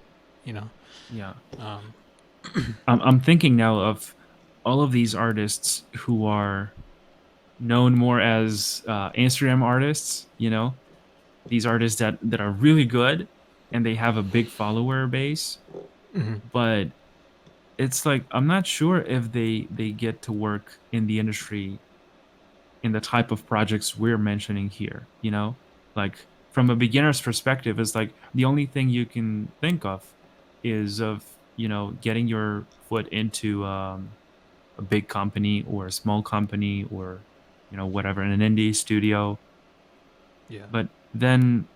You know. yeah. Um, I'm thinking now of all of these artists who are known more as Instagram artists. These artists that are really good and they have a big follower base, mhm. but it's like I'm not sure if they get to work in the industry in the type of projects we're mentioning here. Like from a beginner's perspective, it's like the only thing you can think of getting your foot into a big company or a small company or whatever in an indie studio. Yeah. But then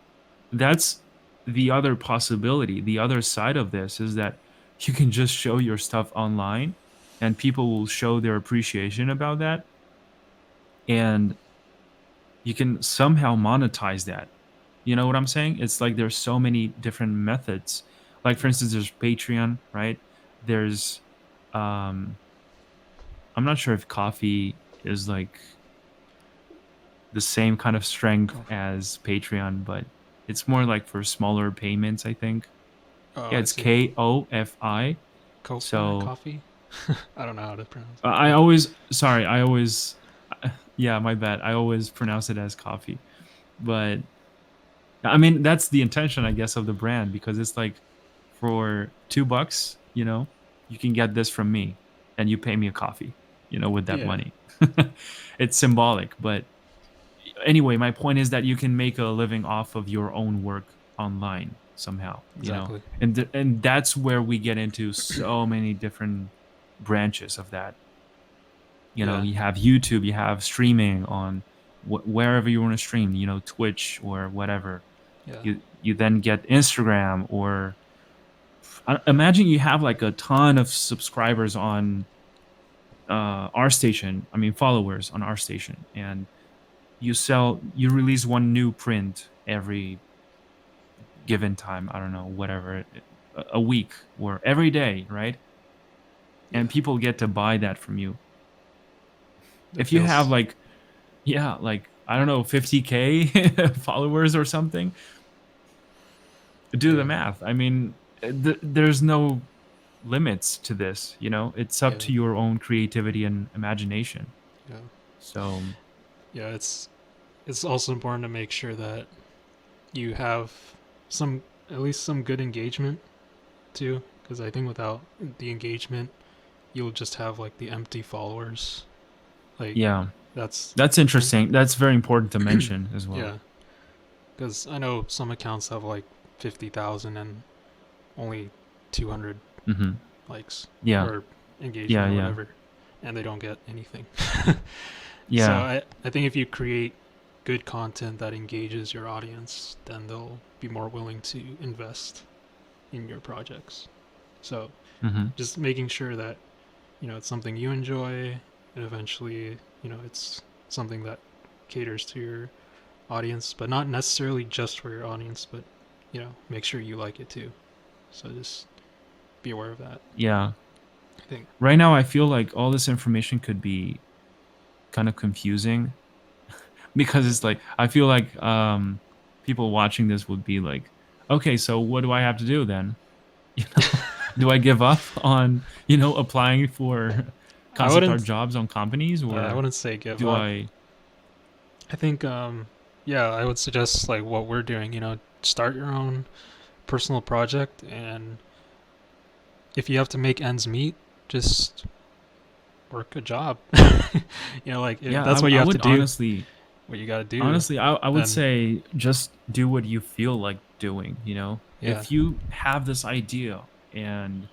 that's the other possibility. The other side of this is that you can just show your stuff online and people will show their appreciation about that, and you can somehow monetize that. You know what I'm saying? It's like there's so many different methods. Like for instance, there's Patreon, right? There's um I'm not sure if coffee is like the same kind of strength Coffee. as Patreon, but it's more like for smaller payments, I think. Oh, Yeah, I it's see. Kofi. Ko-fi So coffee. I don't know how to pronounce it, I but always, sorry, I always, yeah, my bad. I always pronounce it as coffee. But I mean, that's the intention, I guess, of the brand because it's like for $2, you can get this from me and you pay me a coffee, with that yeah, money. It's symbolic, but anyway, my point is that you can make a living off of your own work online somehow, exactly. and that's where we get into so many different branches of that. Yeah, You have YouTube, you have streaming on wherever you want to stream, Twitch or whatever. yeah, You then get Instagram, or imagine you have like a ton of subscribers on our station. I mean, followers on our station, and you release one new print every given time. I don't know, whatever, a week or every day, right? yeah. And people get to buy that from you. It If you have feels like, yeah, like I don't know, 50K followers or something, do the yeah, math. I mean, there's no limits to this. It's up yeah, to your own creativity and imagination. yeah, So, yeah. It's also important to make sure that you have some at least some good engagement too, because I think without the engagement, you'll just have like the empty followers. Like yeah, that's that's interesting. That's very important to mention as well. yeah, because I know some accounts have like 50,000 and only 200 Hmm. likes Yeah, or engagement yeah, or yeah, whatever, and they don't get anything. So yeah, I think if you create good content that engages your audience, then they'll be more willing to invest in your projects. So hmm just making sure that it's something you enjoy, and eventually it's something that caters to your audience, but not necessarily just for your audience, but make sure you like it too. So just be aware of that. yeah. I think. Right now, I feel like all this information could be kind of confusing because it's like I feel like people watching this would be like, okay, so what do I have to do then? You know, Do I give up on, applying for I concept art wouldn't. jobs on companies, I or wouldn't say give do up. I? I think, yeah, I would suggest like what we're doing. Start your own personal project, and if you have to make ends meet, just work a job. Like if Yeah, that's what you I have to would do, honestly, what you got to do, I would then say just do what you feel like doing. yeah, If you have this idea and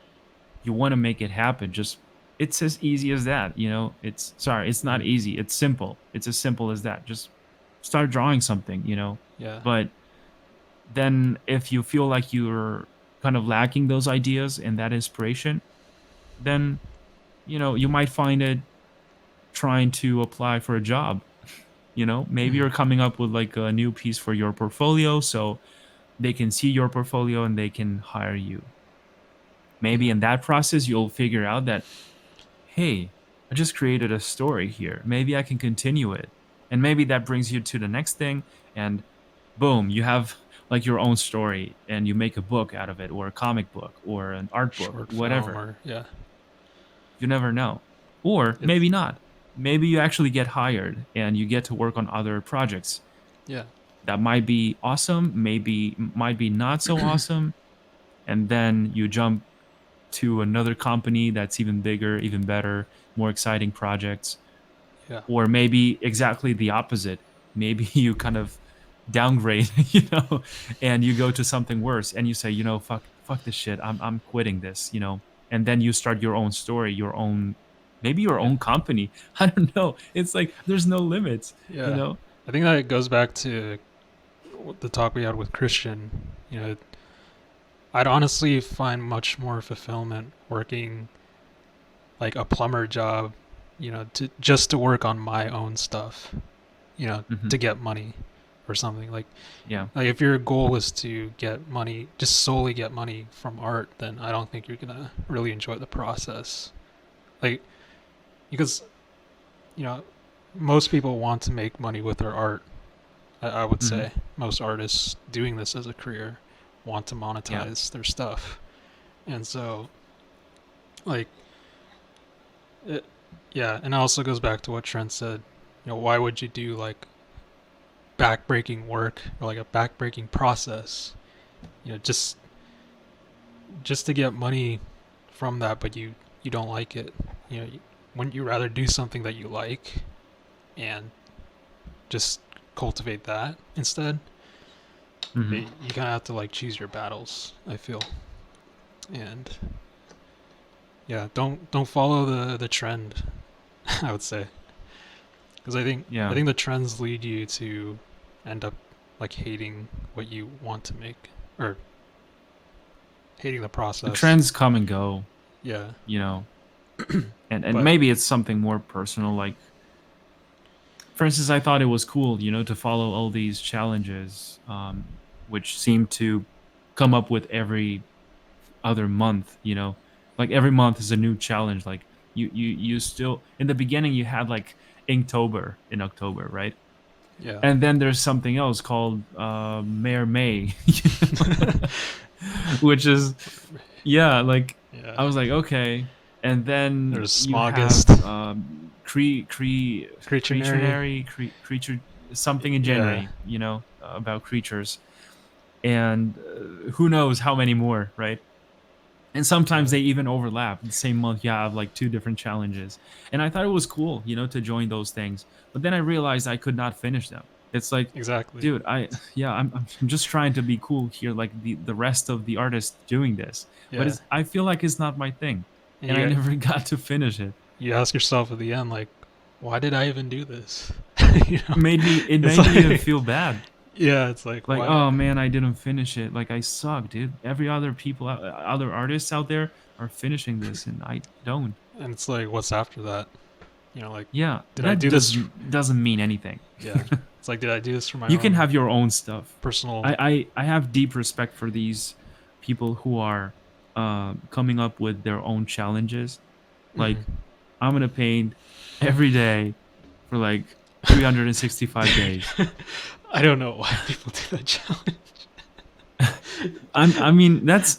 you want to make it happen, just it's as easy as that. It's not mm, easy. It's simple. It's as simple as that. Just start drawing something. yeah, But then if you feel like you're kind of lacking those ideas and that inspiration, then you might find it trying to apply for a job. Maybe mm, you're coming up with like a new piece for your portfolio, so they can see your portfolio and they can hire you. Maybe yeah, in that process you'll figure out that, hey, I just created a story here, maybe I can continue it, and maybe that brings you to the next thing, and boom, you have like your own story and you make a book out of it, or a comic book or an art book, short film, whatever. or yeah, You never know. Or it's maybe not. Maybe you actually get hired and you get to work on other projects. yeah, That might be awesome, maybe might be not so awesome, and then you jump to another company that's even bigger, even better, more exciting projects. yeah, Or maybe exactly the opposite. Maybe you kind of downgrade, and you go to something worse and you say, fuck this shit. I'm quitting this, and then you start your own story, maybe your yeah, own company. I don't know. It's like there's no limits, you yeah. know? I think that it goes back to the talk we had with Christian. I'd honestly find much more fulfillment working like a plumber job, to work on my own stuff, Hmm. to get money or something. Yeah. Like if your goal is to get money, just solely get money from art, then I don't think you're gonna really enjoy the process. Like because you know most people want to make money with their art. I would Hmm. say most artists doing this as a career want to Yeah. monetize their stuff, and so like it, yeah, and it also goes back to what Trent said. Why would you do like backbreaking work or like a backbreaking process? Just to get money from that, but you don't like it. Wouldn't you rather do something that you like and just cultivate that instead? But Hmm. you kind of have to like choose your battles, I feel. And yeah, don't follow the trend. I would say, because I Yeah. think the trends lead you to end up like hating what you want to make, or hating the The process. trends come and go, Yeah, you know, and but maybe it's something more personal. Like, for instance, I thought it was cool, to follow all these challenges, which seem to come up with every other month. Like every month is a new challenge. Like you still in the beginning you had like Inktober in October, right? yeah, And then there's something else called Mayor May, which is, yeah, like yeah. I was like, okay. And then There's you have Smogist, Creaturary. creature something in Yeah, January, about creatures, and who knows how many more, right? And sometimes yeah, they even overlap. The same month, you have like two different challenges. And I thought it was cool, to join those things. But then I realized I could not finish them. It's like, exactly. dude, yeah, I'm just trying to be cool here, like the rest of the artists doing this. But Yeah, I feel like it's not my thing, and and I never got to finish it. you ask yourself at the end, like, why did I even do this? It It's made me even like, feel bad. yeah, it's like Like, why? oh man, I didn't finish it. Like I suck, dude. Every other other artists out there are finishing this, and I don't. And it's like, what's after that? Like, Yeah, did I that do this? doesn't mean anything. Yeah, it's like, did I do this for my You can own have your own stuff. personal? I have deep respect for these people who are coming up with their own challenges. Mhm. Like, I'm gonna paint every day for like 365 days. I don't know why people do that challenge. I mean, that's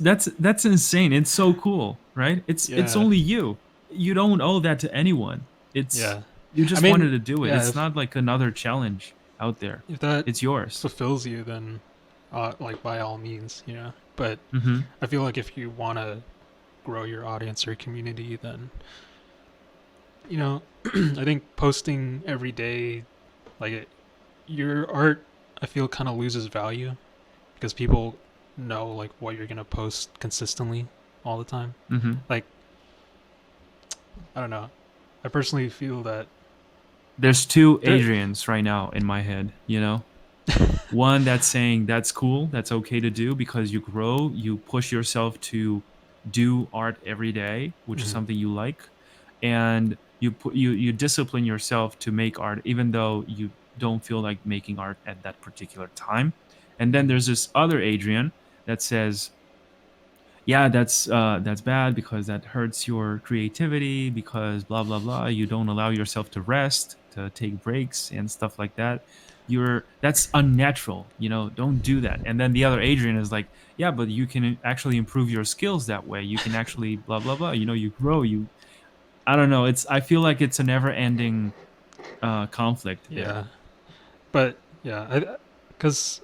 insane. It's so cool, right? It's Yeah, only you. You don't owe that to anyone. It's yeah. you I just wanted mean, to do it. yeah. It's not like another challenge out there. If that It's yours. fulfills you, then like by all means, But Mm-hmm. I feel like if you want to grow your audience or community, then I think posting every day, your art, I feel kind of loses value because people know like what you're gonna post consistently all the time. Mm-hmm. Like I don't know, I personally feel that There's two there. Adrians right now in my head. One that's saying that's cool, that's okay to do because you grow, you push yourself to do art every day, which is Mhm. something you like, and you discipline yourself to make art even though you don't feel like making art at that particular time. And then Mhm. there's this other Adrian that says, yeah, that's bad because that hurts your creativity because blah blah blah. You don't allow yourself to rest, to take breaks and stuff like that. That's unnatural. Don't do that. And then the other Adrian is like, yeah, but you can actually improve your skills that way. You can actually blah blah blah. You grow. I don't know. I feel like it's a never ending conflict there. Yeah, but yeah, because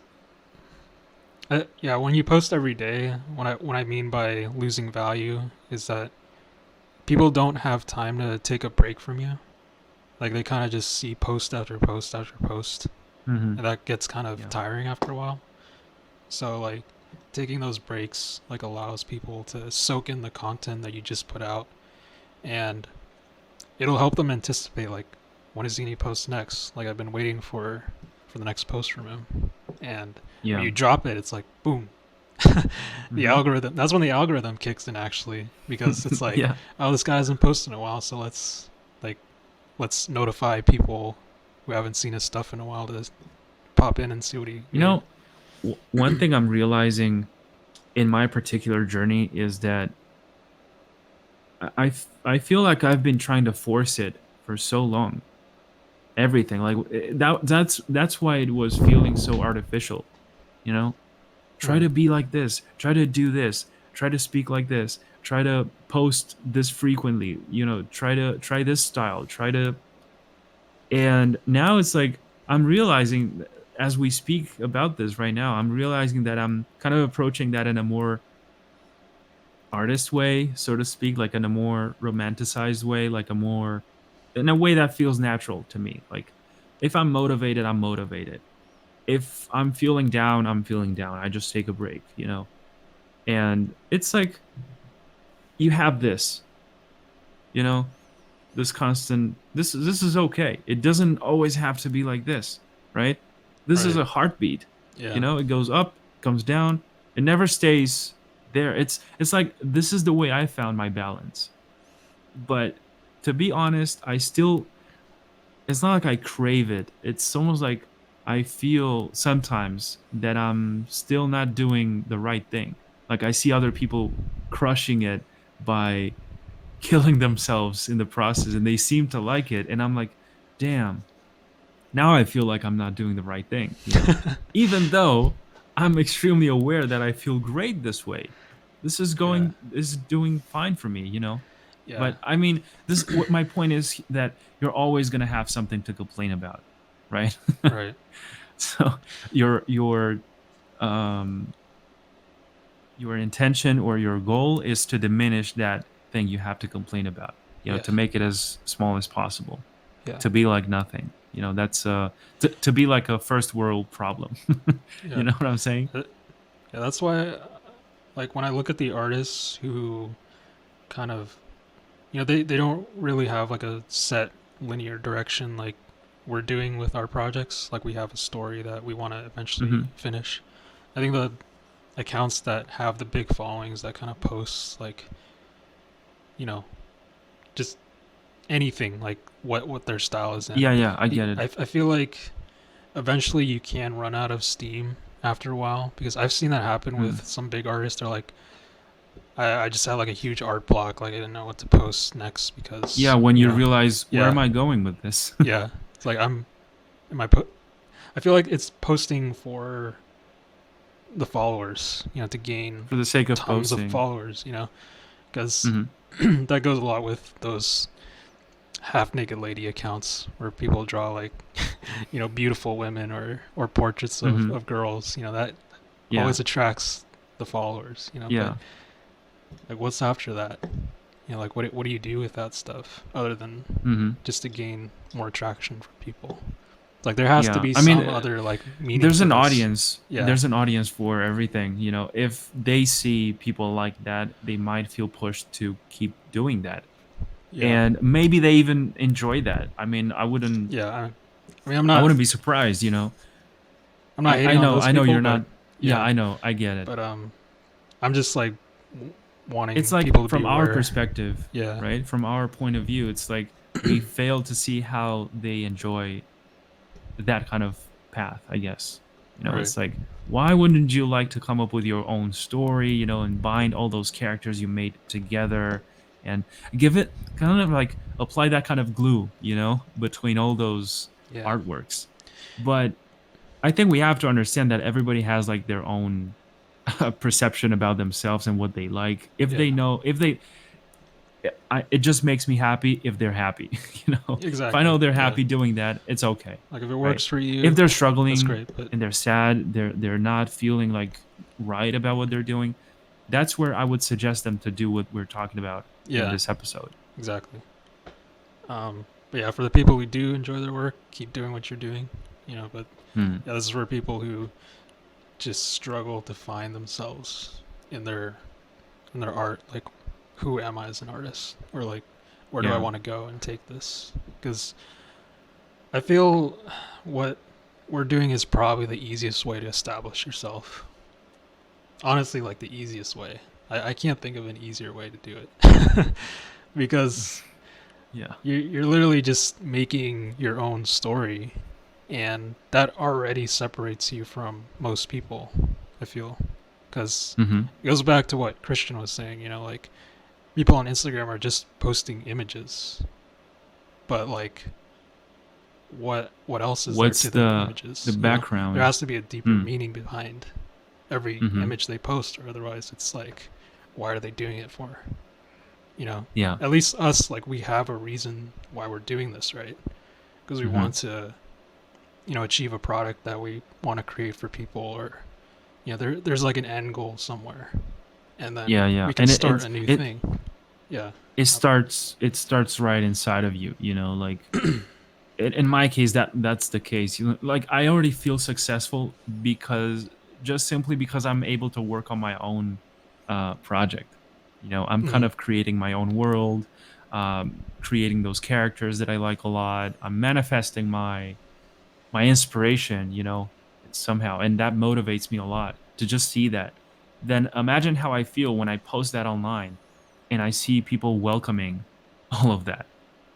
yeah, when you post every day, what I mean by losing value is that people don't have time to take a break from you. Like they kind of just see post after post after post, Hmm. and that gets kind of Yeah. tiring after a while. So like taking those breaks like allows people to soak in the content that you just put out, and it'll help them anticipate like when is he gonna post next. Like I've been waiting for the next post from him, and when Yeah. you drop it, it's like boom. The Hmm. algorithm, that's when the algorithm kicks in actually, because it's like, Yeah. oh, this guy hasn't posted in a while, so like let's notify people who haven't seen his stuff in a while to pop in and see what he You made. know, one thing I'm realizing in my particular journey is that I feel like I've been trying to force it for so long. Everything like that's why it was feeling so artificial. You know, try Right. to be like this, try to do this, try to speak like this, try to post this frequently. Try this style, try to. And now it's like I'm realizing as we speak about this right now, I'm realizing that I'm kind of approaching that in a more artist way, so to speak, like in a more romanticized way, like in a way that feels natural to me. Like if I'm motivated, I'm motivated. If I'm feeling down, I'm feeling down. I just take a break. And it's like you have you know, this constant this is okay. It doesn't always have to be like this, right? This is Right. a heartbeat. Yeah. It goes up, comes down. It never stays there. It's like this is the way I found my balance. But to be honest, I still it's not like I crave it. It's almost like I feel sometimes that I'm still not doing the right thing. Like I see other people crushing it by killing themselves in the process and they seem to like it and I'm like, "Damn, now I feel like I'm not doing the right thing. Even though I'm extremely aware that I feel great this way. Yeah. This is doing fine for me. Yeah. But I mean, this what my point is that you're always going to have something to complain about, right? Right. So your um your intention or your goal is to diminish that thing you have to complain about, Yeah. to make it as small as possible, Yeah. to be like nothing. That's to be like a first world problem. You Yeah. know what I'm saying? Yeah. That's why, like, when I look at the artists who kind of, they don't really have like a set linear direction like we're doing with our projects. Like, we have a story that we want to eventually Hmm. finish. I think the accounts that have the big followings that kind of posts like, you know, just anything like what their style is in. Yeah, yeah, I get it. I feel like eventually you can run out of steam after a while, because I've seen that happen Mm. with some big artists. They're like, I just had like a huge art block. Like I didn't know what to post next Yeah, because when you realize where am yeah, I going with this? yeah. It's like am I put? I feel like it's posting for the followers, to gain For the sake of tons of posting. followers, because Hmm. that goes a lot with those half naked lady accounts where people draw like beautiful women or portraits Hmm. of girls, that Yeah. always attracts the followers, but Yeah. like what's after that? Like what do you do with that stuff other than Hmm. just to gain more attraction from people? Like there has to Yeah. be I mean, some other like meaning there's to an this. audience. Yeah. There's an audience for everything. If they see people like that, they might feel pushed to keep doing that, Yeah. and maybe they even enjoy that. I mean, I wouldn't. Yeah. I mean, I'm I not wouldn't be surprised. I'm not hating on those I know people, you're but not. Yeah, yeah, I know. I get it. but I'm just like It's wanting like people to be from our aware. perspective, Yeah. right? From our point of view, it's like we fail to see how they enjoy that kind of path, I guess. Right. It's like, why wouldn't you like to come up with your own story, and bind all those characters you made together and give it kind of like apply that kind of glue, between all those Yeah. artworks. But I think we have to understand that everybody has like their own perception about themselves and what they like. If Yeah. they know, if they, it just makes me happy if they're happy. If I Exactly. know they're Yeah. happy doing that, it's okay, Like if it right? works for If you, they're that's struggling great. But and they're sad, they're not feeling like right about what they're doing, that's where I would suggest them to do what we're talking about in yeah, this episode. exactly. But yeah, for the people who do enjoy their work, keep doing what you're doing. But Hmm. yeah, this is for people who just struggle to find themselves in their art. Like, who am I as an artist? Or like, where do I Yeah. want to go and take this? Because I feel what we're doing is probably the easiest way to establish yourself. Honestly, like the easiest way. I can't think of an easier way to do it. Because Yeah. you're literally just making your own story, and that already separates you from most people, I feel. Because Mm-hmm. it goes back to what Christian was saying, like people on Instagram are just posting images, but like what else is there What's to the the images? There background? has to be a deeper Hmm. meaning behind every Mm-hmm. image they post, or otherwise it's like, why are they doing it for? Yeah. At least us, like we have a reason why we're doing this, right? Because we Mm-hmm. want to, achieve a product that we want to create for people, or there's like an end goal somewhere, and then Yeah. Yeah. we can And start a new thing. Yeah. it starts right inside of you. Like in my case, that's the case. Like I already feel successful because just simply because I'm able to work on my own project. I'm kind Mhm. of creating my own world, creating those characters that I like a lot. I'm manifesting my inspiration, somehow, and that motivates me a lot to just see that. Then imagine how I feel when I post that online and I see people welcoming all of that.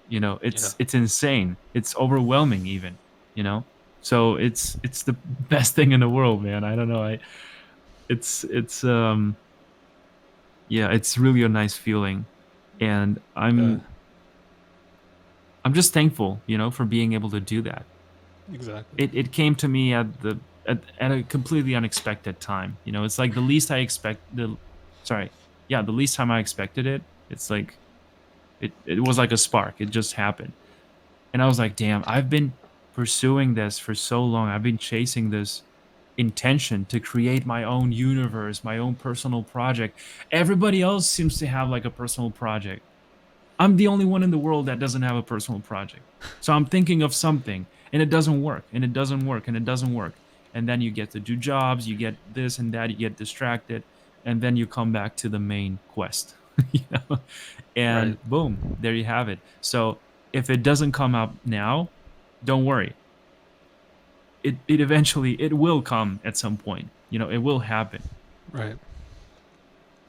Yeah. It's insane. It's overwhelming even. So it's the best thing in the world, man. I don't know. It's yeah, it's really a nice feeling. And Yeah. I'm just thankful, for being able to do that. Exactly. It came to me at a completely unexpected time. It's like the least I expect the sorry. Yeah, the least time I expected it. It's like it was like a spark. It just happened. And I was like, damn, I've been pursuing this for so long. I've been chasing this intention to create my own universe, my own personal project. Everybody else seems to have like a personal project. I'm the only one in the world that doesn't have a personal project. So I'm thinking of something and it doesn't work and it doesn't work and it doesn't work. And then you get to do jobs, you get this and that, you get distracted, and then you come back to the main quest. you know? And Right. boom, there you have it. So if it doesn't come up now, don't worry. It eventually it will come at some point. It will happen. Right.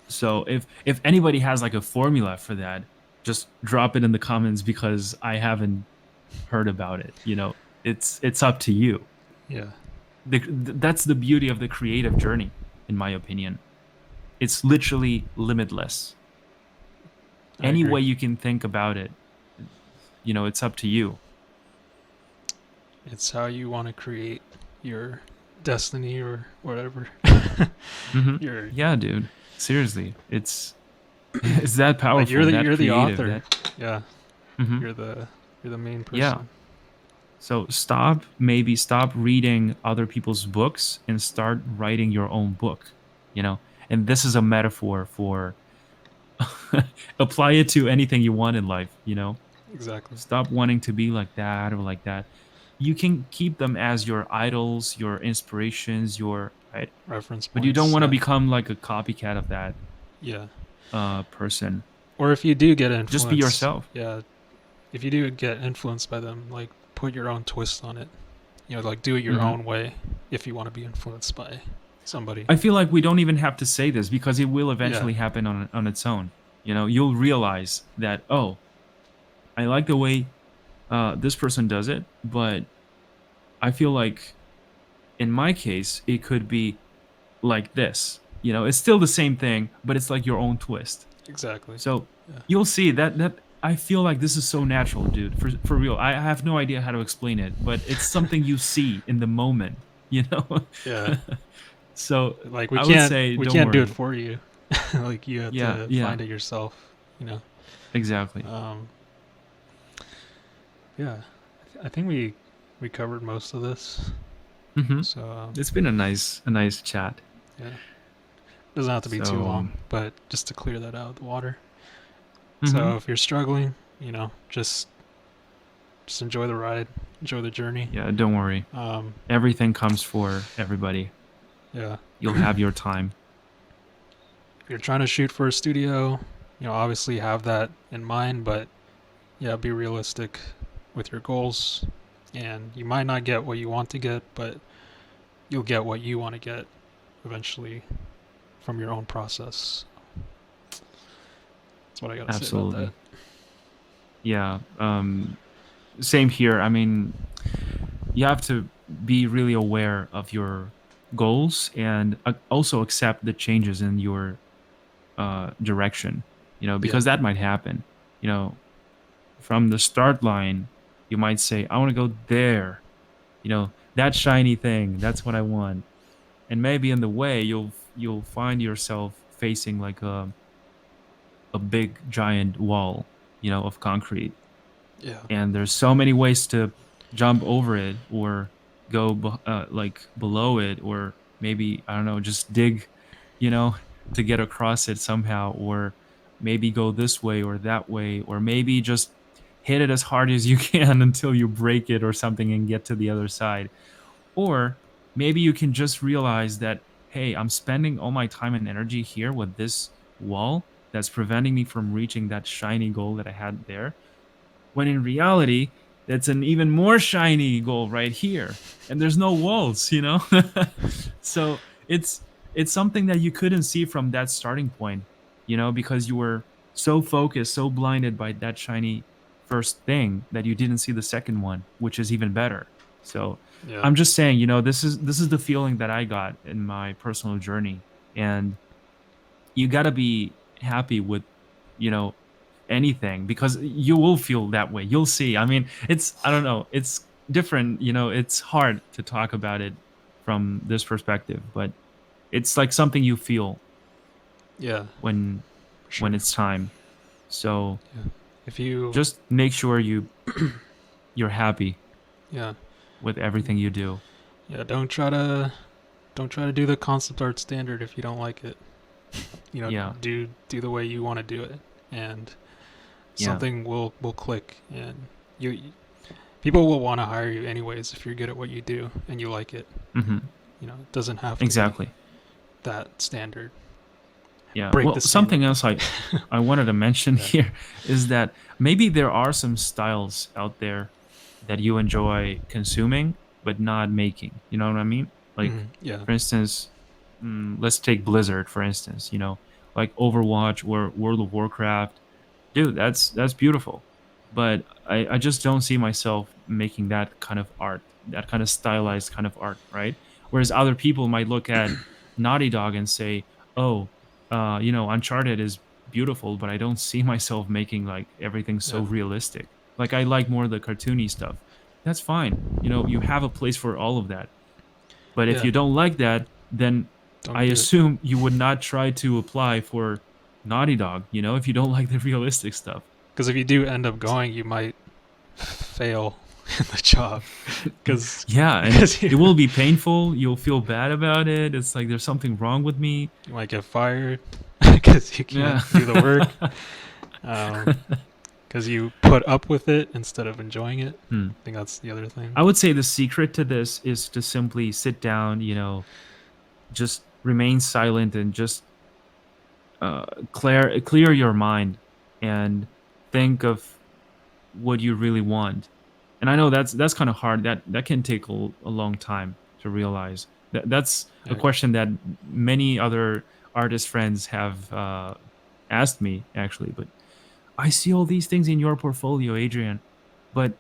So if anybody has like a formula for that, just drop it in the comments because I haven't heard about it. It's up to you. Yeah. That's the beauty of the creative journey, in my opinion. It's literally limitless. I Any way agree. you can think about it, it's up to you. It's how you want to create your destiny or whatever. Hmm. You're Yeah, dude. Seriously, it's that like powerful, that you're the creative, author. that. Yeah, Hmm. you're the main Yeah. person. So stop reading other people's books and start writing your own book, you know? And this is a metaphor for apply it to anything you want in life, you know? Exactly. Stop wanting to be like that or like that. You can keep them as your idols, your inspirations, your right, Reference but you don't points. want to Yeah. become like a copycat of that Yeah. person. Or if you do get Just be influenced, yourself. yeah, if you do get influenced by them, like put your own twist on it. Like do it your Hmm. own way if you want to be influenced by somebody. I feel like we don't even have to say this because it will Yeah. eventually happen on its own. You know, you'll realize that, oh, I like the way this person does it, but I feel like in my case, it could be like this. You know, it's still the same thing, but it's like your own twist. Exactly. So Yeah. you'll see that I feel like this is so natural, dude. For real. I have no idea how to explain it, but it's something you see in the moment, you know? Yeah. So Like I would say we don't can't do it worry. for you. Like you have Yeah, to yeah, find it yourself, you know. exactly. Um yeah. I think we covered most of this. Hmm. So It's been a nice chat. yeah. Doesn't have to be too So, long, but just to clear that out of the water. hmm, So if you're struggling, just enjoy the ride, enjoy the journey. yeah, don't worry. Um, Everything comes for everybody. yeah, You'll have your time. if you're trying to shoot for a studio, obviously have that in mind, but yeah, be realistic with your goals. And you might not get what you want to get, but you'll get what you want to get eventually from your own process. That's what I gotta say about that. Absolutely. Yeah. Same here. I mean, you have to be really aware of your goals and also accept the changes in your direction, Yeah, because that might happen. You know, from the start line, you might say, I want to go there, that shiny thing. That's what I want. And maybe in the way, you'll find yourself facing like a big giant wall, of concrete. yeah, And there's so many ways to jump over it or go like below it, or maybe I don't know, just dig, you know to get across it somehow, or maybe go this way or that way, or maybe just hit it as hard as you can until you break it or something and get to the other side. Or maybe you can just realize that, hey, I'm spending all my time and energy here with this wall that's preventing me from reaching that shiny goal that I had there, when in reality that's an even more shiny goal right here, and there's no walls. So it's something that you couldn't see from that starting point, because you were so focused, so blinded by that shiny first thing that you didn't see the second one, which is even better. So yeah, I'm just saying, this is the feeling that I got in my personal journey. And you got to be happy with, you know anything, because you will feel that way. You'll see. I mean, I don't know, it's different. It's hard to talk about it from this perspective, but it's like something you feel yeah, when for when sure. it's time. So Yeah, if you, just make sure you're happy yeah, with everything you do. yeah, don't try to do the concept art standard if you don't like it. Yeah, Do the way you want to do it, and yeah. something will click, and people will want to hire you anyways if you're good at what you do and you like it. Hmm. It doesn't have to be Exactly. that standard. Yeah. Break Well, the something standard. else I wanted to mention Yeah. here is that maybe there are some styles out there that you enjoy consuming but not making. You know what I mean? Like, Yeah. for instance, let's take Blizzard for instance. Like Overwatch or World of Warcraft. Dude, that's beautiful, but I just don't see myself making that kind of art, that kind of Yeah. stylized kind of art, right? Whereas other people might look at Naughty Dog and say, oh, Uncharted is beautiful, but I don't see myself making like everything so Yeah. realistic. Like, I like more of the cartoony stuff. That's fine. You have a place for all of that. But if Yeah. you don't like that, then Don't I do it. assume you would not try to apply for Naughty Dog, you know, if you don't like the realistic stuff. Because if you do end up going, you might fail in the job. Because Yeah, and it will be painful. You'll feel bad about it. It's like there's something wrong with me. you might get fired because you can't Yeah. do the work. Because you put up with it instead of enjoying it. Hmm. I think that's the other thing. I would say the secret to this is to simply sit down, you know, just remain silent and just clear your mind and think of what you really want. And I know that's kind of hard. That can take a long time to realize. That's a Yeah. question that many other artist friends have asked me actually. But I see all these things in your portfolio, Adrian. But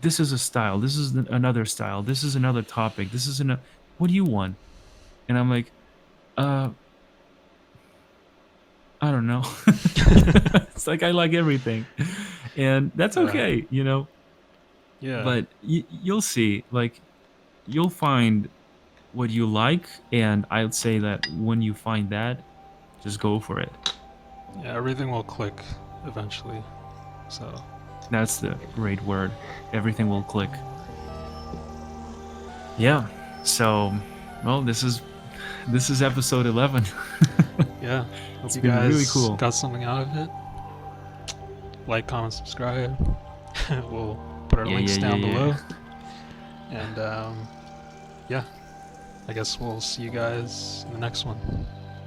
this is a style. This is another style. This is another topic. This is what do you want? And I'm like, uh, I don't know. It's like I like everything, and that's okay, you know. Yeah. But you'll see, like, you'll find what you like, and I'd say that when you find that, just go for it. Yeah, everything will click eventually. So That's the great word. Everything will click. Yeah. So, well, this is episode 11. yeah, hope It's you been guys really cool. got something out of it. Like, comment, subscribe. We'll put our links down below. And yeah, I guess we'll see you guys in the next one.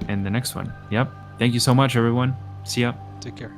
And the next one. Yep. Thank you so much, everyone. See ya. Take care.